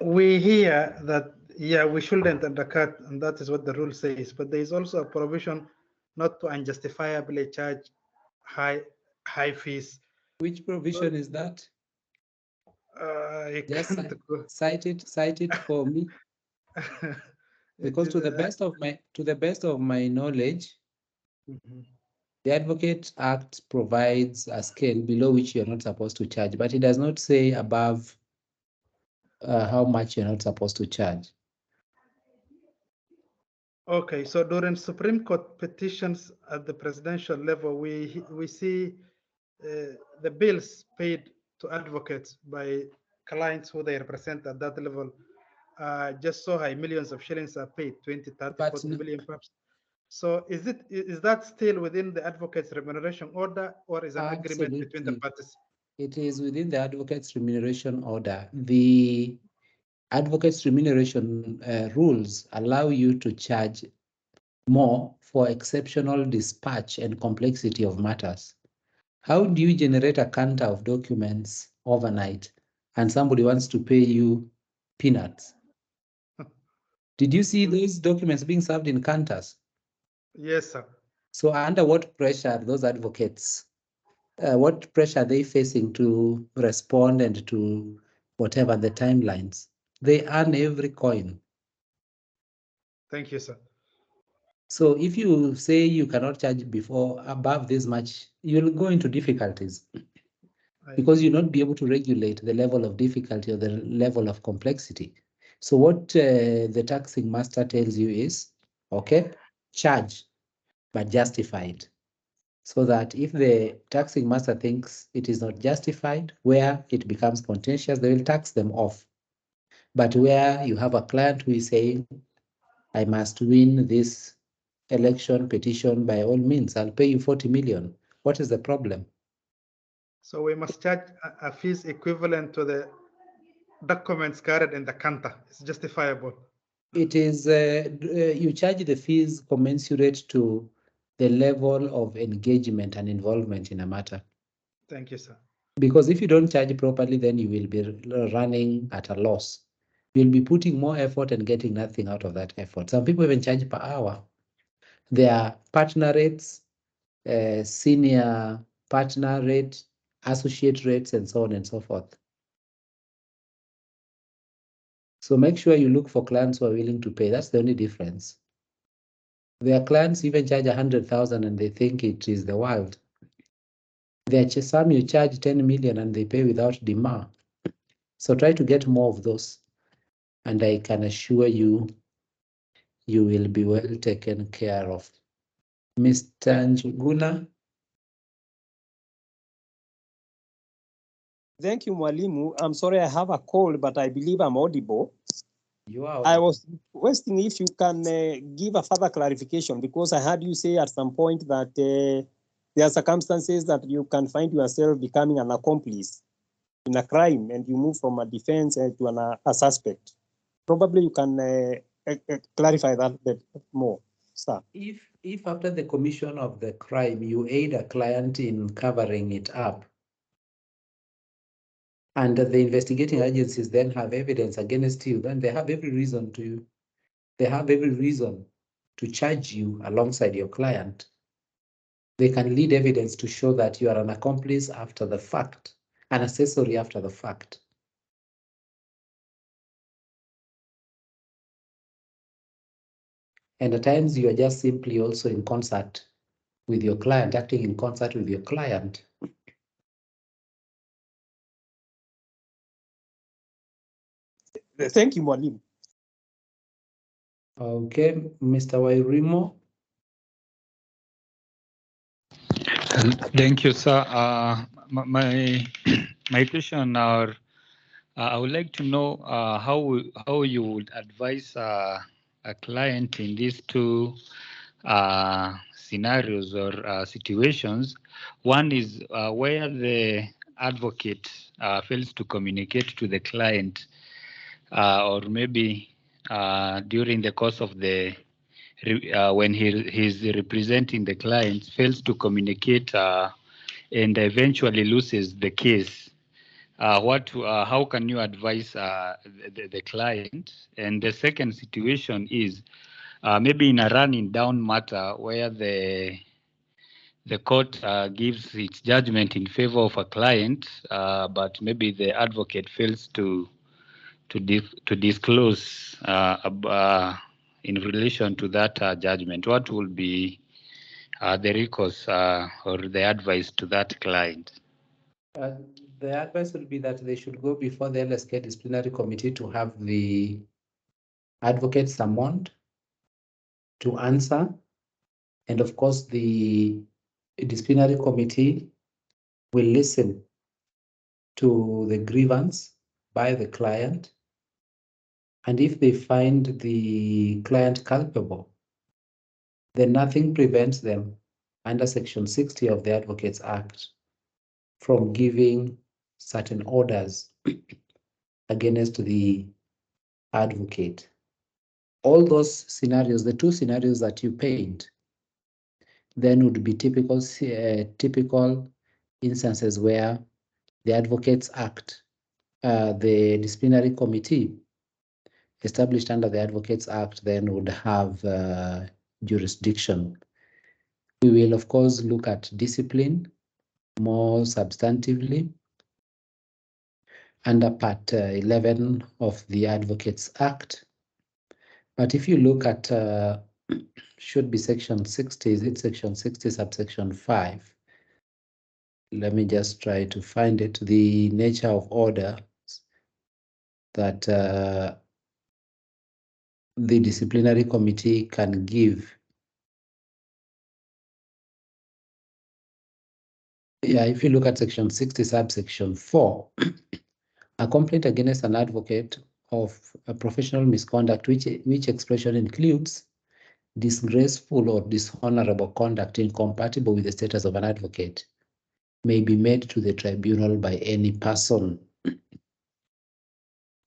We hear that, yeah, we shouldn't undercut, and that is what the rule says, but there is also a provision not to unjustifiably charge high fees. Which provision is that? Just cite it for me. Because to the best of my knowledge, the Advocate Act provides a scale below which you're not supposed to charge, but it does not say above how much you're not supposed to charge. Okay, so during Supreme Court petitions at the presidential level, we see the bills paid to advocates by clients who they represent at that level just so high. Millions of shillings are paid, 20, 30, 40 million perhaps. So is that still within the advocate's remuneration order, or is an agreement between the parties? It is within the advocate's remuneration order. The advocate's remuneration rules allow you to charge more for exceptional dispatch and complexity of matters. How do you generate a canter of documents overnight and somebody wants to pay you peanuts? Did you see those documents being served in canters? Yes, sir. So under what pressure are those advocates? What pressure are they facing to respond and to whatever the timelines? They earn every coin. Thank you, sir. So if you say you cannot charge above this much, you'll go into difficulties because you'll not be able to regulate the level of difficulty or the level of complexity. So what the taxing master tells you is, okay, charge, but justify it. So that if the taxing master thinks it is not justified, where it becomes contentious, they will tax them off. But where you have a client who is saying, I must win this election petition by all means, I'll pay you 40 million. What is the problem? So we must charge a fees equivalent to the documents carried in the canter. It's justifiable. It is, you charge the fees commensurate to the level of engagement and involvement in a matter. Thank you, sir. Because if you don't charge properly, then you will be running at a loss. You'll be putting more effort and getting nothing out of that effort. Some people even charge per hour. There are partner rates, senior partner rate, associate rates, and so on and so forth. So make sure you look for clients who are willing to pay. That's the only difference. There are clients even charge 100,000 and they think it is the world. There are some you charge 10 million and they pay without demur. So try to get more of those. And I can assure you, you will be well taken care of. Mr. Njuguna. Thank you, Mwalimu. I'm sorry I have a cold, but I believe I'm audible. You are. I was requesting if you can give a further clarification, because I heard you say at some point that there are circumstances that you can find yourself becoming an accomplice in a crime and you move from a defense to a suspect. Probably you can clarify that a bit more, sir. If after the commission of the crime, you aid a client in covering it up, and the investigating agencies then have evidence against you, then they have every reason to charge you alongside your client. They can lead evidence to show that you are an accomplice after the fact, an accessory after the fact. And at times you are just simply also in concert with your client, acting in concert with your client. Thank you, Mwalimu. Okay, Mr. Wairimo. Thank you, sir. My my question, or I would like to know how you would advise a client in these two scenarios or situations. One is where the advocate fails to communicate to the client, or maybe during the course of the when he's representing the client, fails to communicate and eventually loses the case. How can you advise the client? And the second situation is maybe in a running down matter where the court gives its judgment in favor of a client, but maybe the advocate fails to disclose in relation to that judgment. What will be the recourse or the advice to that client? The advice will be that they should go before the LSK disciplinary committee to have the advocate summoned to answer. And of course, the disciplinary committee will listen to the grievance by the client. And if they find the client culpable, then nothing prevents them under Section 60 of the Advocates Act from giving certain orders against the advocate. All those scenarios, the two scenarios that you paint, then would be typical instances where the Advocates Act, the disciplinary committee established under the Advocates Act, then would have jurisdiction. We will, of course, look at discipline more substantively under Part 11 of the Advocates Act. But if you look at, should be Section 60, is it Section 60, subsection 5? Let me just try to find it. The nature of order that the disciplinary committee can give. Yeah, if you look at Section 60, subsection 4, a complaint against an advocate of a professional misconduct, which expression includes disgraceful or dishonorable conduct incompatible with the status of an advocate, may be made to the tribunal by any person.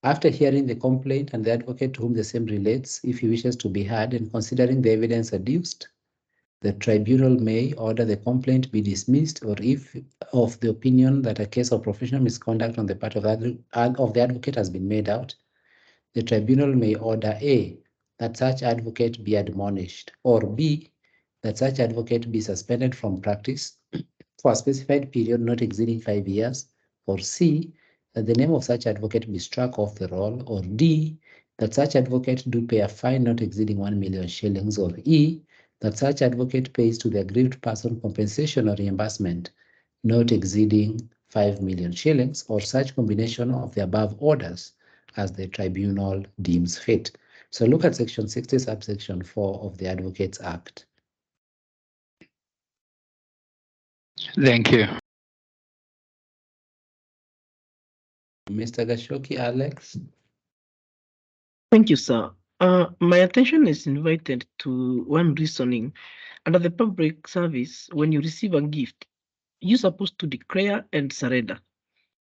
After hearing the complaint and the advocate to whom the same relates, if he wishes to be heard and considering the evidence adduced, the tribunal may order the complaint be dismissed, or if of the opinion that a case of professional misconduct on the part of the advocate has been made out, the tribunal may order A, that such advocate be admonished, or B, that such advocate be suspended from practice for a specified period not exceeding 5 years, or C, that the name of such advocate be struck off the roll, or D, that such advocate do pay a fine not exceeding 1 million shillings, or E, that such advocate pays to the aggrieved person compensation or reimbursement not exceeding 5 million shillings, or such combination of the above orders as the tribunal deems fit. So look at Section 60, subsection 4 of the Advocates Act. Thank you. Mr. Gashoki, Alex. Thank you, sir. My attention is invited to one reasoning. Under the public service, when you receive a gift, you're supposed to declare and surrender.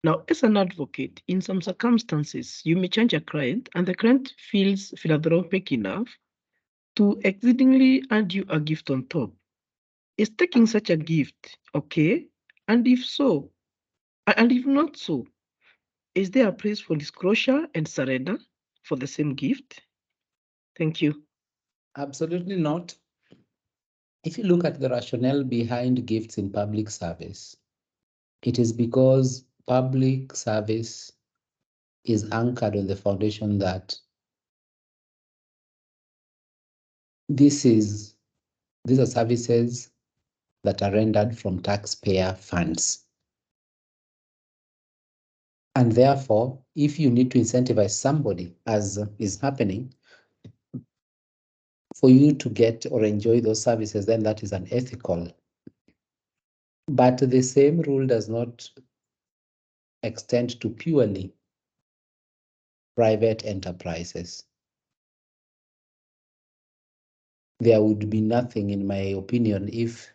Now, as an advocate, in some circumstances, you may change a client and the client feels philanthropic enough to exceedingly hand you a gift on top. Is taking such a gift okay? And if so, and if not so, is there a place for disclosure and surrender for the same gift? Thank you. Absolutely not. If you look at the rationale behind gifts in public service, it is because public service is anchored on the foundation that these are services that are rendered from taxpayer funds. And therefore, if you need to incentivize somebody, as is happening, for you to get or enjoy those services, then that is unethical. But the same rule does not extend to purely private enterprises. There would be nothing, in my opinion, if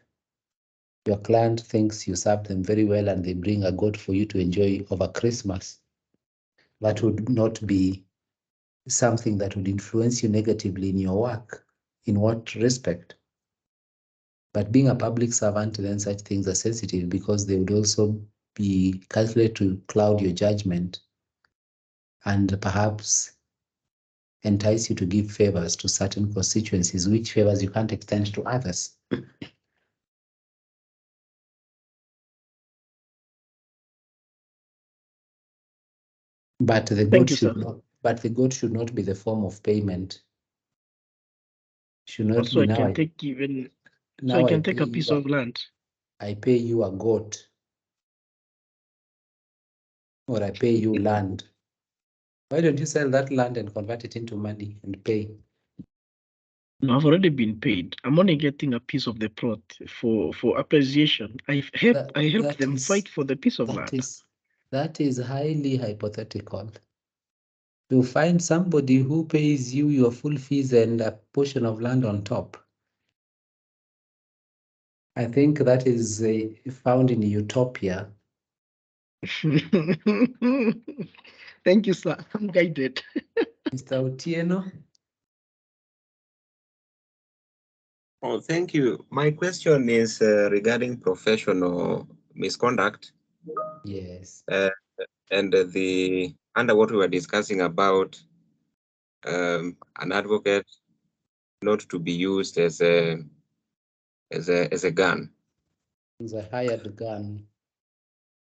your client thinks you serve them very well and they bring a goat for you to enjoy over Christmas. That would not be something that would influence you negatively in your work. In what respect? But being a public servant, then such things are sensitive because they would also be calculated to cloud your judgment and perhaps entice you to give favors to certain constituencies, which favors you can't extend to others. But the goat should not. But the goat should not be the form of payment. Should not Also, be I now. can take even. So Now I I can take pay a piece you of land. I pay you a goat, or I pay you land. Why don't you sell that land and convert it into money and pay? No, I've already been paid. I'm only getting a piece of the plot for appreciation. I helped them fight for the piece of land. That is highly hypothetical. To find somebody who pays you your full fees and a portion of land on top. I think that is found in utopia. Thank you, sir. I'm guided. Mr. Otieno? Oh, thank you. My question is regarding professional misconduct. Yes. And under what we were discussing about an advocate not to be used as a gun. As a hired gun.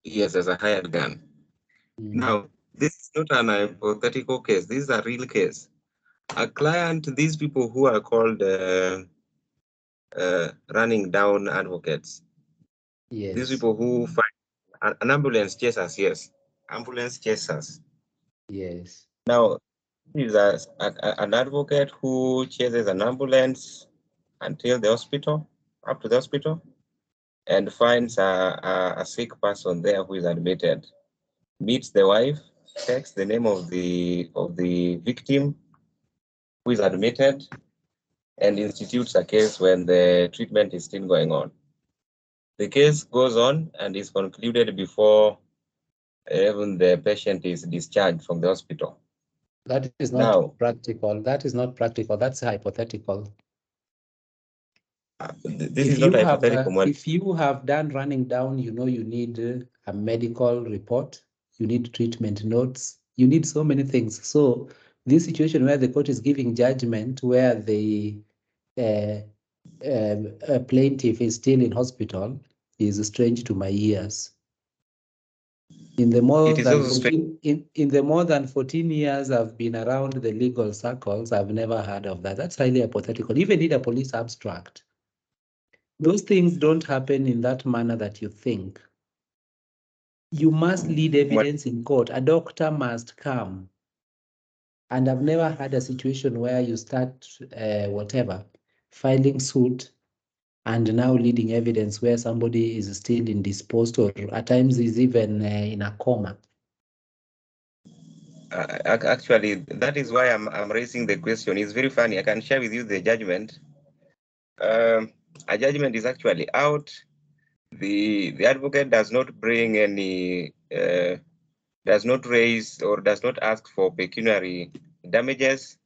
Yes, as a hired gun. Now, this is not an hypothetical case. This is a real case. A client, these people who are called running down advocates. Yes. These people who find an ambulance chasers, yes. Ambulance chasers. Yes. Now, is an advocate who chases an ambulance until the hospital, up to the hospital, and finds a sick person there who is admitted. Meets the wife, takes the name of the victim who is admitted, and institutes a case when the treatment is still going on. The case goes on and is concluded before even the patient is discharged from the hospital. That is not practical. That is not practical. That's hypothetical. This is not hypothetical. If you have done running down, you know you need a medical report, you need treatment notes, you need so many things. So this situation where the court is giving judgment, where the plaintiff is still in hospital, is strange to my ears. In the more than 14 years I've been around the legal circles, I've never heard of that. That's highly hypothetical. Even need a police abstract. Those things don't happen in that manner that you think. You must lead evidence in court. A doctor must come. And I've never had a situation where you start filing suit and now leading evidence where somebody is still indisposed or at times is even in a coma. Actually, that is why I'm raising the question. It's very funny. I can share with you the judgment. A judgment is actually out. The advocate does not bring any, does not raise or does not ask for pecuniary damages.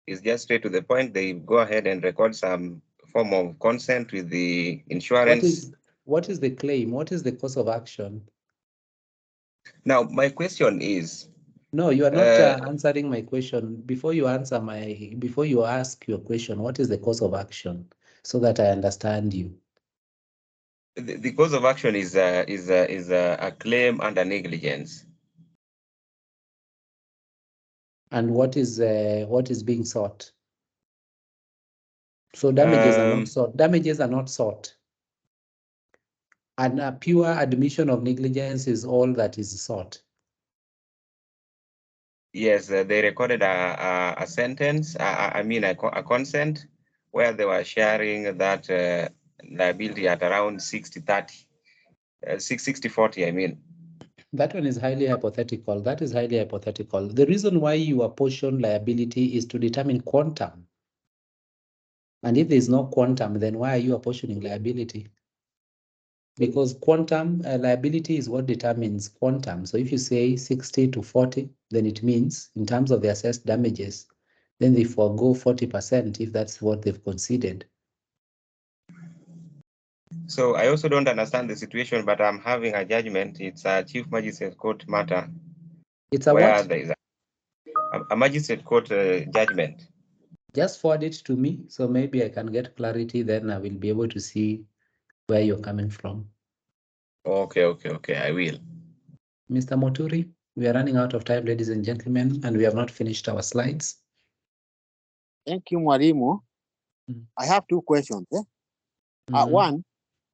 It's just straight to the point. They go ahead and record some form of consent with the insurance. What is the claim? What is the cause of action? Now, my question is. No, you are not answering my question. Before you ask your question, what is the cause of action, so that I understand you? The cause of action is a claim under negligence. And what is being sought? So damages are not sought. Damages are not sought. And a pure admission of negligence is all that is sought. Yes, they recorded a sentence, I mean a consent, where they were sharing that liability at around 60-30, 60-40, I mean. That one is highly hypothetical. That is highly hypothetical. The reason why you apportion liability is to determine quantum. And if there's no quantum, then why are you apportioning liability? Because quantum liability is what determines quantum. So if you say 60-40, then it means in terms of the assessed damages, then they forego 40% if that's what they've considered. So I also don't understand the situation, but I'm having a judgment. It's a Chief Magistrate Court matter. It's a where what? there is a Magistrate Court judgment. Just forward it to me, so maybe I can get clarity, then I will be able to see where you're coming from. Okay, I will. Mr. Moturi, we are running out of time, ladies and gentlemen, and we have not finished our slides. Thank you, Mwalimu. I have two questions. One,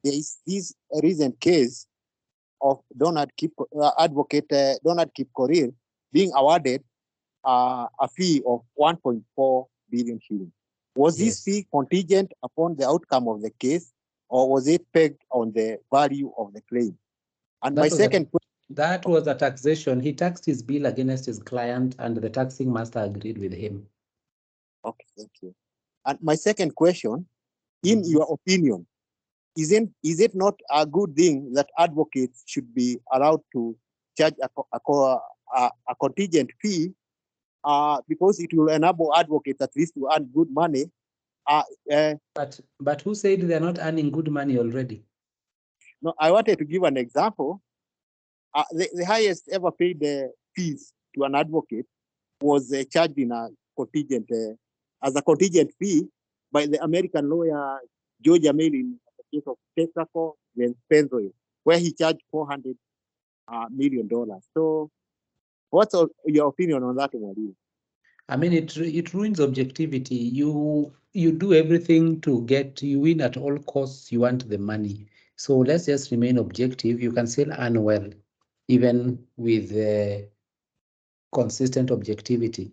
there is this recent case of advocate Donald Kipkorir being awarded a fee of 1.4 billion shillings. Was this fee contingent upon the outcome of the case, or was it pegged on the value of the claim? And my second question. That was a taxation. He taxed his bill against his client, and the taxing master agreed with him. Okay, thank you. And my second question, in your opinion, is it not a good thing that advocates should be allowed to charge a contingent fee, because it will enable advocates at least to earn good money? But who said they're not earning good money already? No, I wanted to give an example. The highest ever paid fees to an advocate was charged in a contingent as a contingent fee by the American lawyer George Amel in the case of Texaco and Pennzoil, where he charged $400 million. So, what's your opinion on that one? I mean, it ruins objectivity. You do everything to you win at all costs. You want the money. So let's just remain objective. You can still earn well, even with consistent objectivity.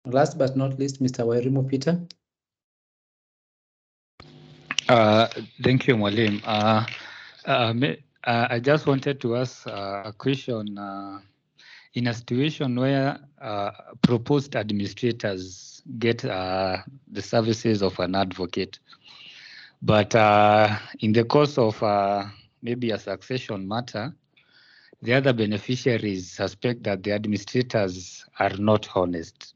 Last but not least, Mr. Wairimu Peter. Thank you, Mwalimu. I just wanted to ask a question. In a situation where proposed administrators get the services of an advocate, but in the course of maybe a succession matter, the other beneficiaries suspect that the administrators are not honest.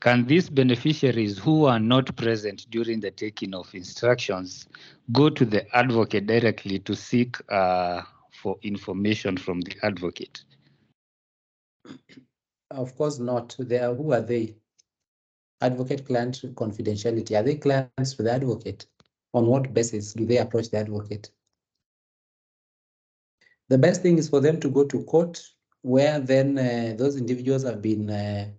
Can these beneficiaries who are not present during the taking of instructions go to the advocate directly to seek for information from the advocate? Of course not. Who are they? Advocate-client confidentiality. Are they clients to the advocate? On what basis do they approach the advocate? The best thing is for them to go to court, where then those individuals have been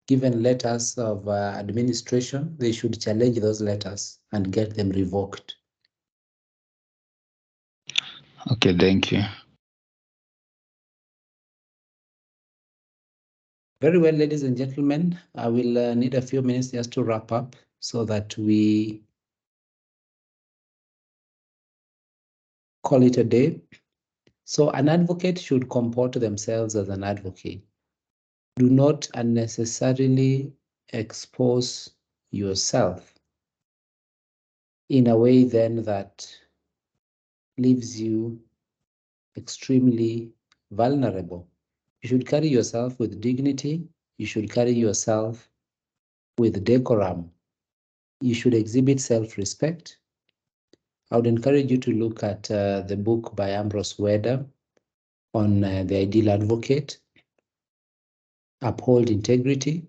given letters of administration. They should challenge those letters and get them revoked. Okay, thank you. Very well, ladies and gentlemen, I will need a few minutes just to wrap up so that we call it a day. So an advocate should comport themselves as an advocate. Do not unnecessarily expose yourself in a way then that leaves you extremely vulnerable. You should carry yourself with dignity. You should carry yourself with decorum. You should exhibit self-respect. I would encourage you to look at the book by Ambrose Wedder on the ideal advocate. Uphold integrity,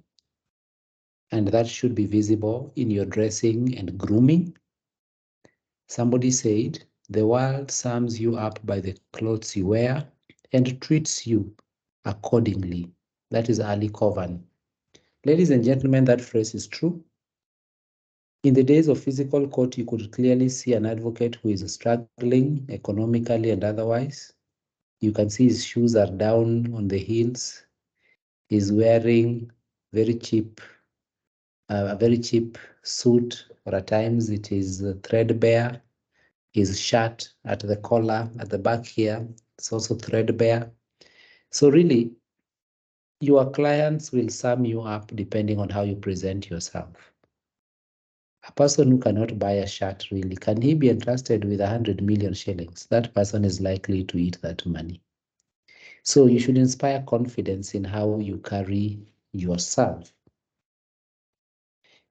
and that should be visible in your dressing and grooming. Somebody said, the world sums you up by the clothes you wear and treats you accordingly That is Ali Kovan. Ladies and gentlemen, that phrase is true. In the days of physical court, you could clearly see an advocate who is struggling economically and otherwise. You can see his shoes are down on the heels. He's wearing a very cheap suit, or at times it is threadbare. His shirt at the collar, at the back here, it's also threadbare. So really, your clients will sum you up depending on how you present yourself. A person who cannot buy a shirt, really, can he be entrusted with 100 million shillings? That person is likely to eat that money. So you should inspire confidence in how you carry yourself.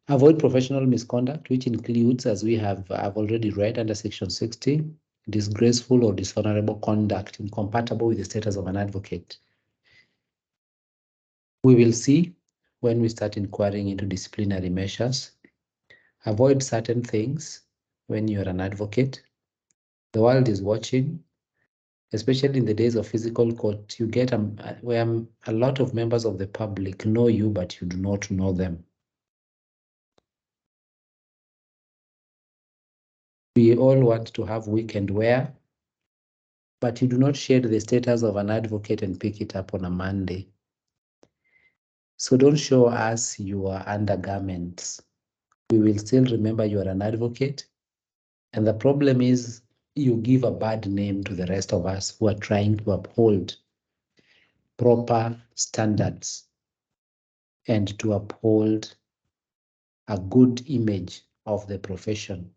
Avoid professional misconduct, which includes, as I've already read under section 60, disgraceful or dishonorable conduct incompatible with the status of an advocate. We will see when we start inquiring into disciplinary measures. Avoid certain things when you're an advocate. The world is watching, especially in the days of physical court. You get where a lot of members of the public know you, but you do not know them. We all want to have weekend wear, but you do not share the status of an advocate and pick it up on a Monday. So don't show us your undergarments. We will still remember you are an advocate. And the problem is you give a bad name to the rest of us who are trying to uphold proper standards and to uphold a good image of the profession.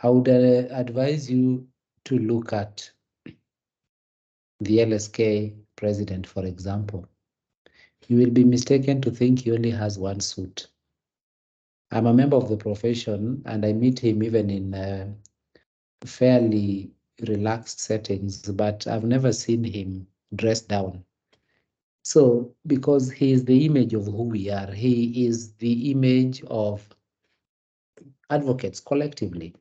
I would advise you to look at the LSK president, for example. You will be mistaken to think he only has one suit. I'm a member of the profession and I meet him even in fairly relaxed settings, but I've never seen him dressed down. So, because he is the image of who we are, he is the image of advocates collectively.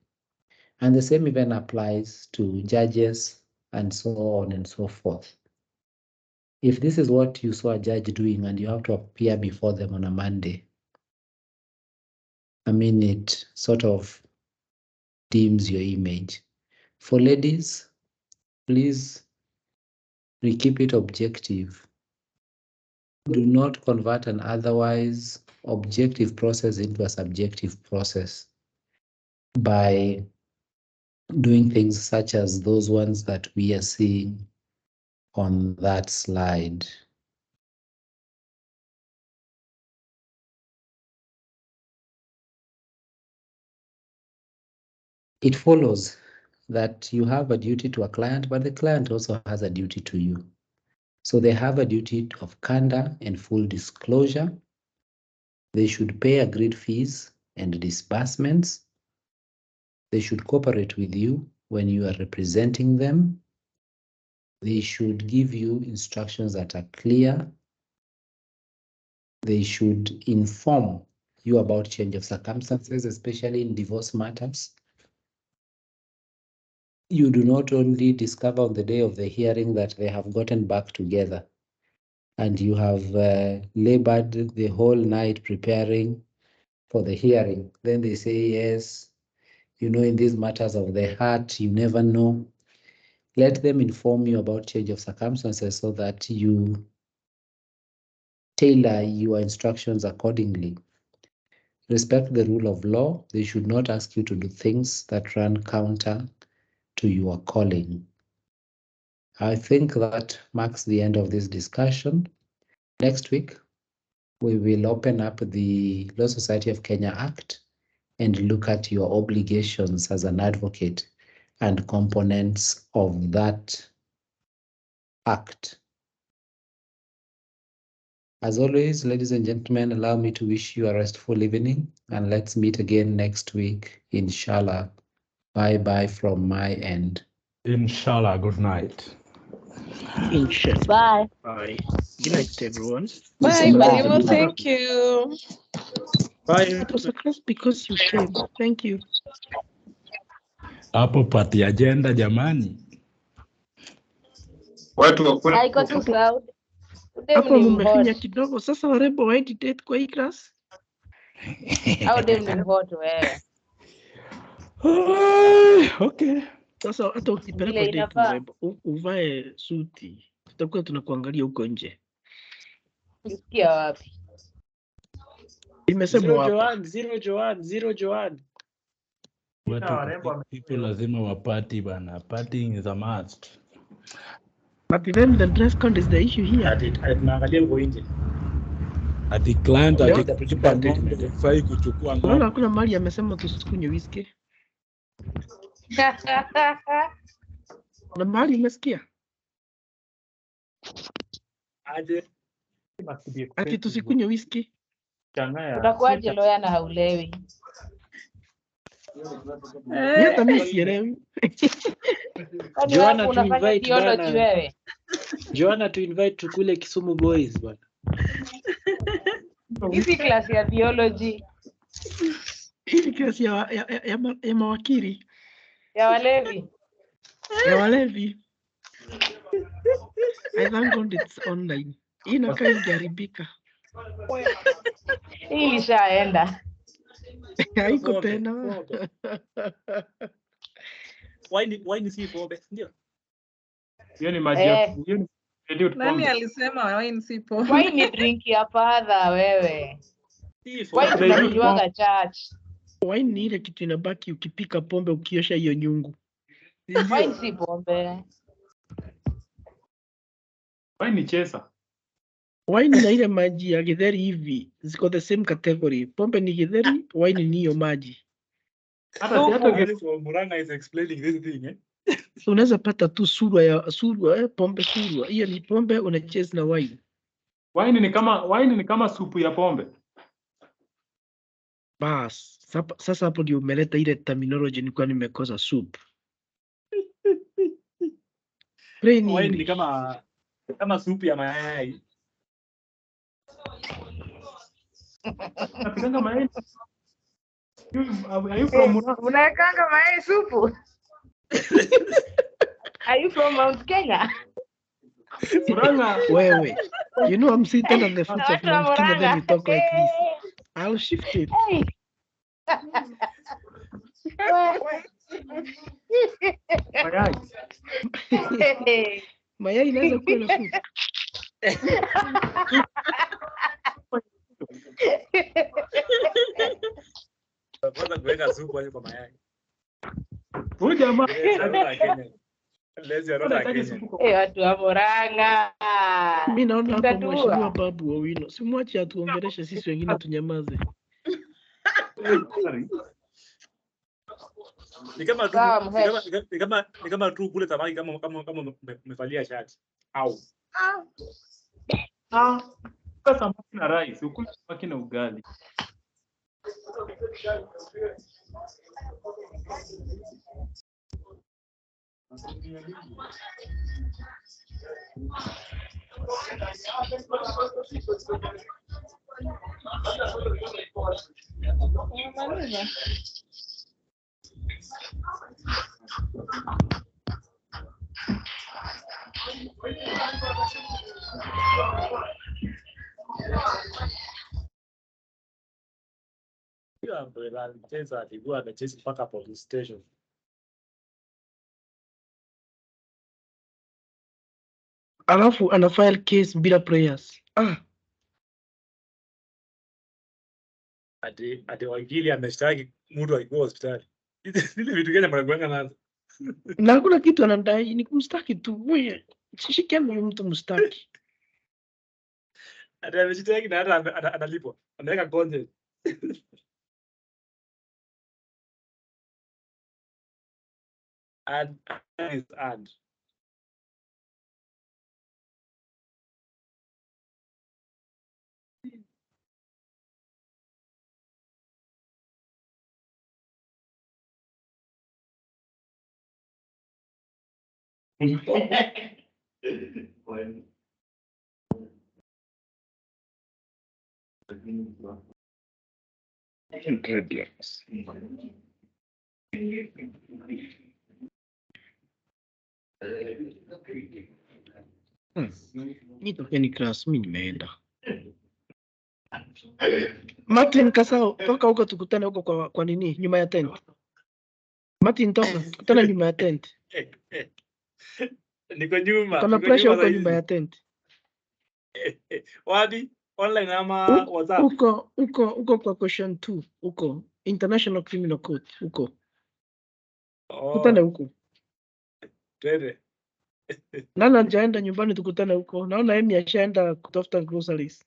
And the same even applies to judges and so on and so forth. If this is what you saw a judge doing and you have to appear before them on a Monday, I mean, it sort of dims your image. For ladies, please keep it objective. Do not convert an otherwise objective process into a subjective process by doing things such as those ones that we are seeing on that slide. It follows that you have a duty to a client, but the client also has a duty to you. So they have a duty of candor and full disclosure. They should pay agreed fees and disbursements. They should cooperate with you when you are representing them. They should give you instructions that are clear. They should inform you about change of circumstances, especially in divorce matters. You do not only discover on the day of the hearing that they have gotten back together and you have labored the whole night preparing for the hearing. Then they say, yes, you know, in these matters of the heart, you never know. Let them inform you about change of circumstances so that you tailor your instructions accordingly. Respect the rule of law. They should not ask you to do things that run counter to your calling. I think that marks the end of this discussion. Next week, we will open up the Law Society of Kenya Act and look at your obligations as an advocate and components of that act. As always, ladies and gentlemen, allow me to wish you a restful evening and let's meet again next week, inshallah. Bye-bye from my end. Inshallah, good night. Inshallah. Bye. Bye. Good night, everyone. Bye, Mwalimu. Thank you. Bye. It was a class because you came. Thank you. Hapo pati agenda jamani. I got to cloud. Hapo mumefinya kidogo. Sasa warembo wa date kwa hii class. Au dem ni hot wewe. Okay. Sasa hata ukipelekwa Vile date inafaa. mrembo, uvae suti. Tutakuwa tunakuangalia huko nje. Kusikia wapi? Imesemwa hapo. Zero Joan. People lazima wapati bana. Partying is a must. But then the dress code is the issue here. Tunaangalia huko nje. Ati client Leo- akikupa ng'ombe hufai kuchukua Unaona ng'ombe. hakuna mali amesema tusikunywe whisky. Na mali umesikia? Aje. Ati tusikunywe whisky. Utakuwaje loya na haulewi? Hata mimi sielewi. Kwani Joanna wapo tu unafanya invite theology bana. wewe? Joanna tu invite tukule Kisumu boys bwana. Hizi klasi ya theology Hii ni kesi ya mawakili ya walevi. ya walevi. I thank God it's online. Hii inakaa ingeharibika. Hii ilishaenda. Haiko Pombe, tena. pombe. Wine si pombe, ndio. Hiyo ni maji ya Eh. hiyo ni ndio Nani pombe. alisema wine si pombe? Wine ni drink ya father wewe. Wine tunakunywaga church. Wine ni ile kitu inabaki ukipika pombe ukiosha hiyo nyungu. Wine si pombe. Wine ni chesa. Wine na ile maji ya githeri hivi ziko the same category. Pombe ni githeri, wine ni hiyo maji. Hata Muranga is explaining this thing eh. Unaweza pata tu surwa pombe surwa. Hiyo ni pombe unacheza na wine. Wine ni kama supu ya pombe. Bas, sasa hapo ndio umeleta ile terminology nilikuwa nimekosa soup. Plain Wine ni English. kama supu ya mayai. Napikanga mayai. Are you from Murang'a? Unawekanga mayai supu? Are you from Mount Kenya? Murang'a. Wewe. You know I'm sitting on the foot of Watu wa Mount Kenya, then you Murang'a. talk like this. I'll shift it. Hey. Mayai. Mayai inaweza kuwa na food. Kwanza kuweka supu hapo kwa mayai. Huyu jamaa Lezi ya Rota Kenya. Watu wa Murang'a. Mimi naona hapa Mtatua. mheshimiwa Babu Owino. Simwache atuongeleshe sisi wengine tunyamaze. Ni kama tu Sawa, Mhesh. ni kama tu kule samaki kama umevalia shati. Au. Kula samaki na rice, ukule samaki na ugali. Hiyo umbrella alicheza alikuwa amecheza mpaka police station. Alafu ana file case bila prayers. Ati wakili ameshtaki mtu alikuwa hospitali. Zile vitu gani mnakuanga nazo? Na hakuna kitu anadai, ni kumstaki tu. Wewe sishikeni huyu mtu mstaki. Ati ameshtaki na hata analipwa. Ameweka content. Ad is ad. Dreadlocks. Nitokeni class, mimi nimeenda. Martin Kasao, toka huko tukutane huko kwa nini? Nyuma ya tent. Martin toka, tukutane nyuma ya tent. Niko nyuma. Kuna pressure huko nyuma ya tent. Wapi? Online ama WhatsApp? Huko kwa question 2, huko International Criminal Court, huko. Tukutane huko. Twende. Nana hajaenda nyumbani tukutane huko. Naona Emi ashaenda kutafuta groceries.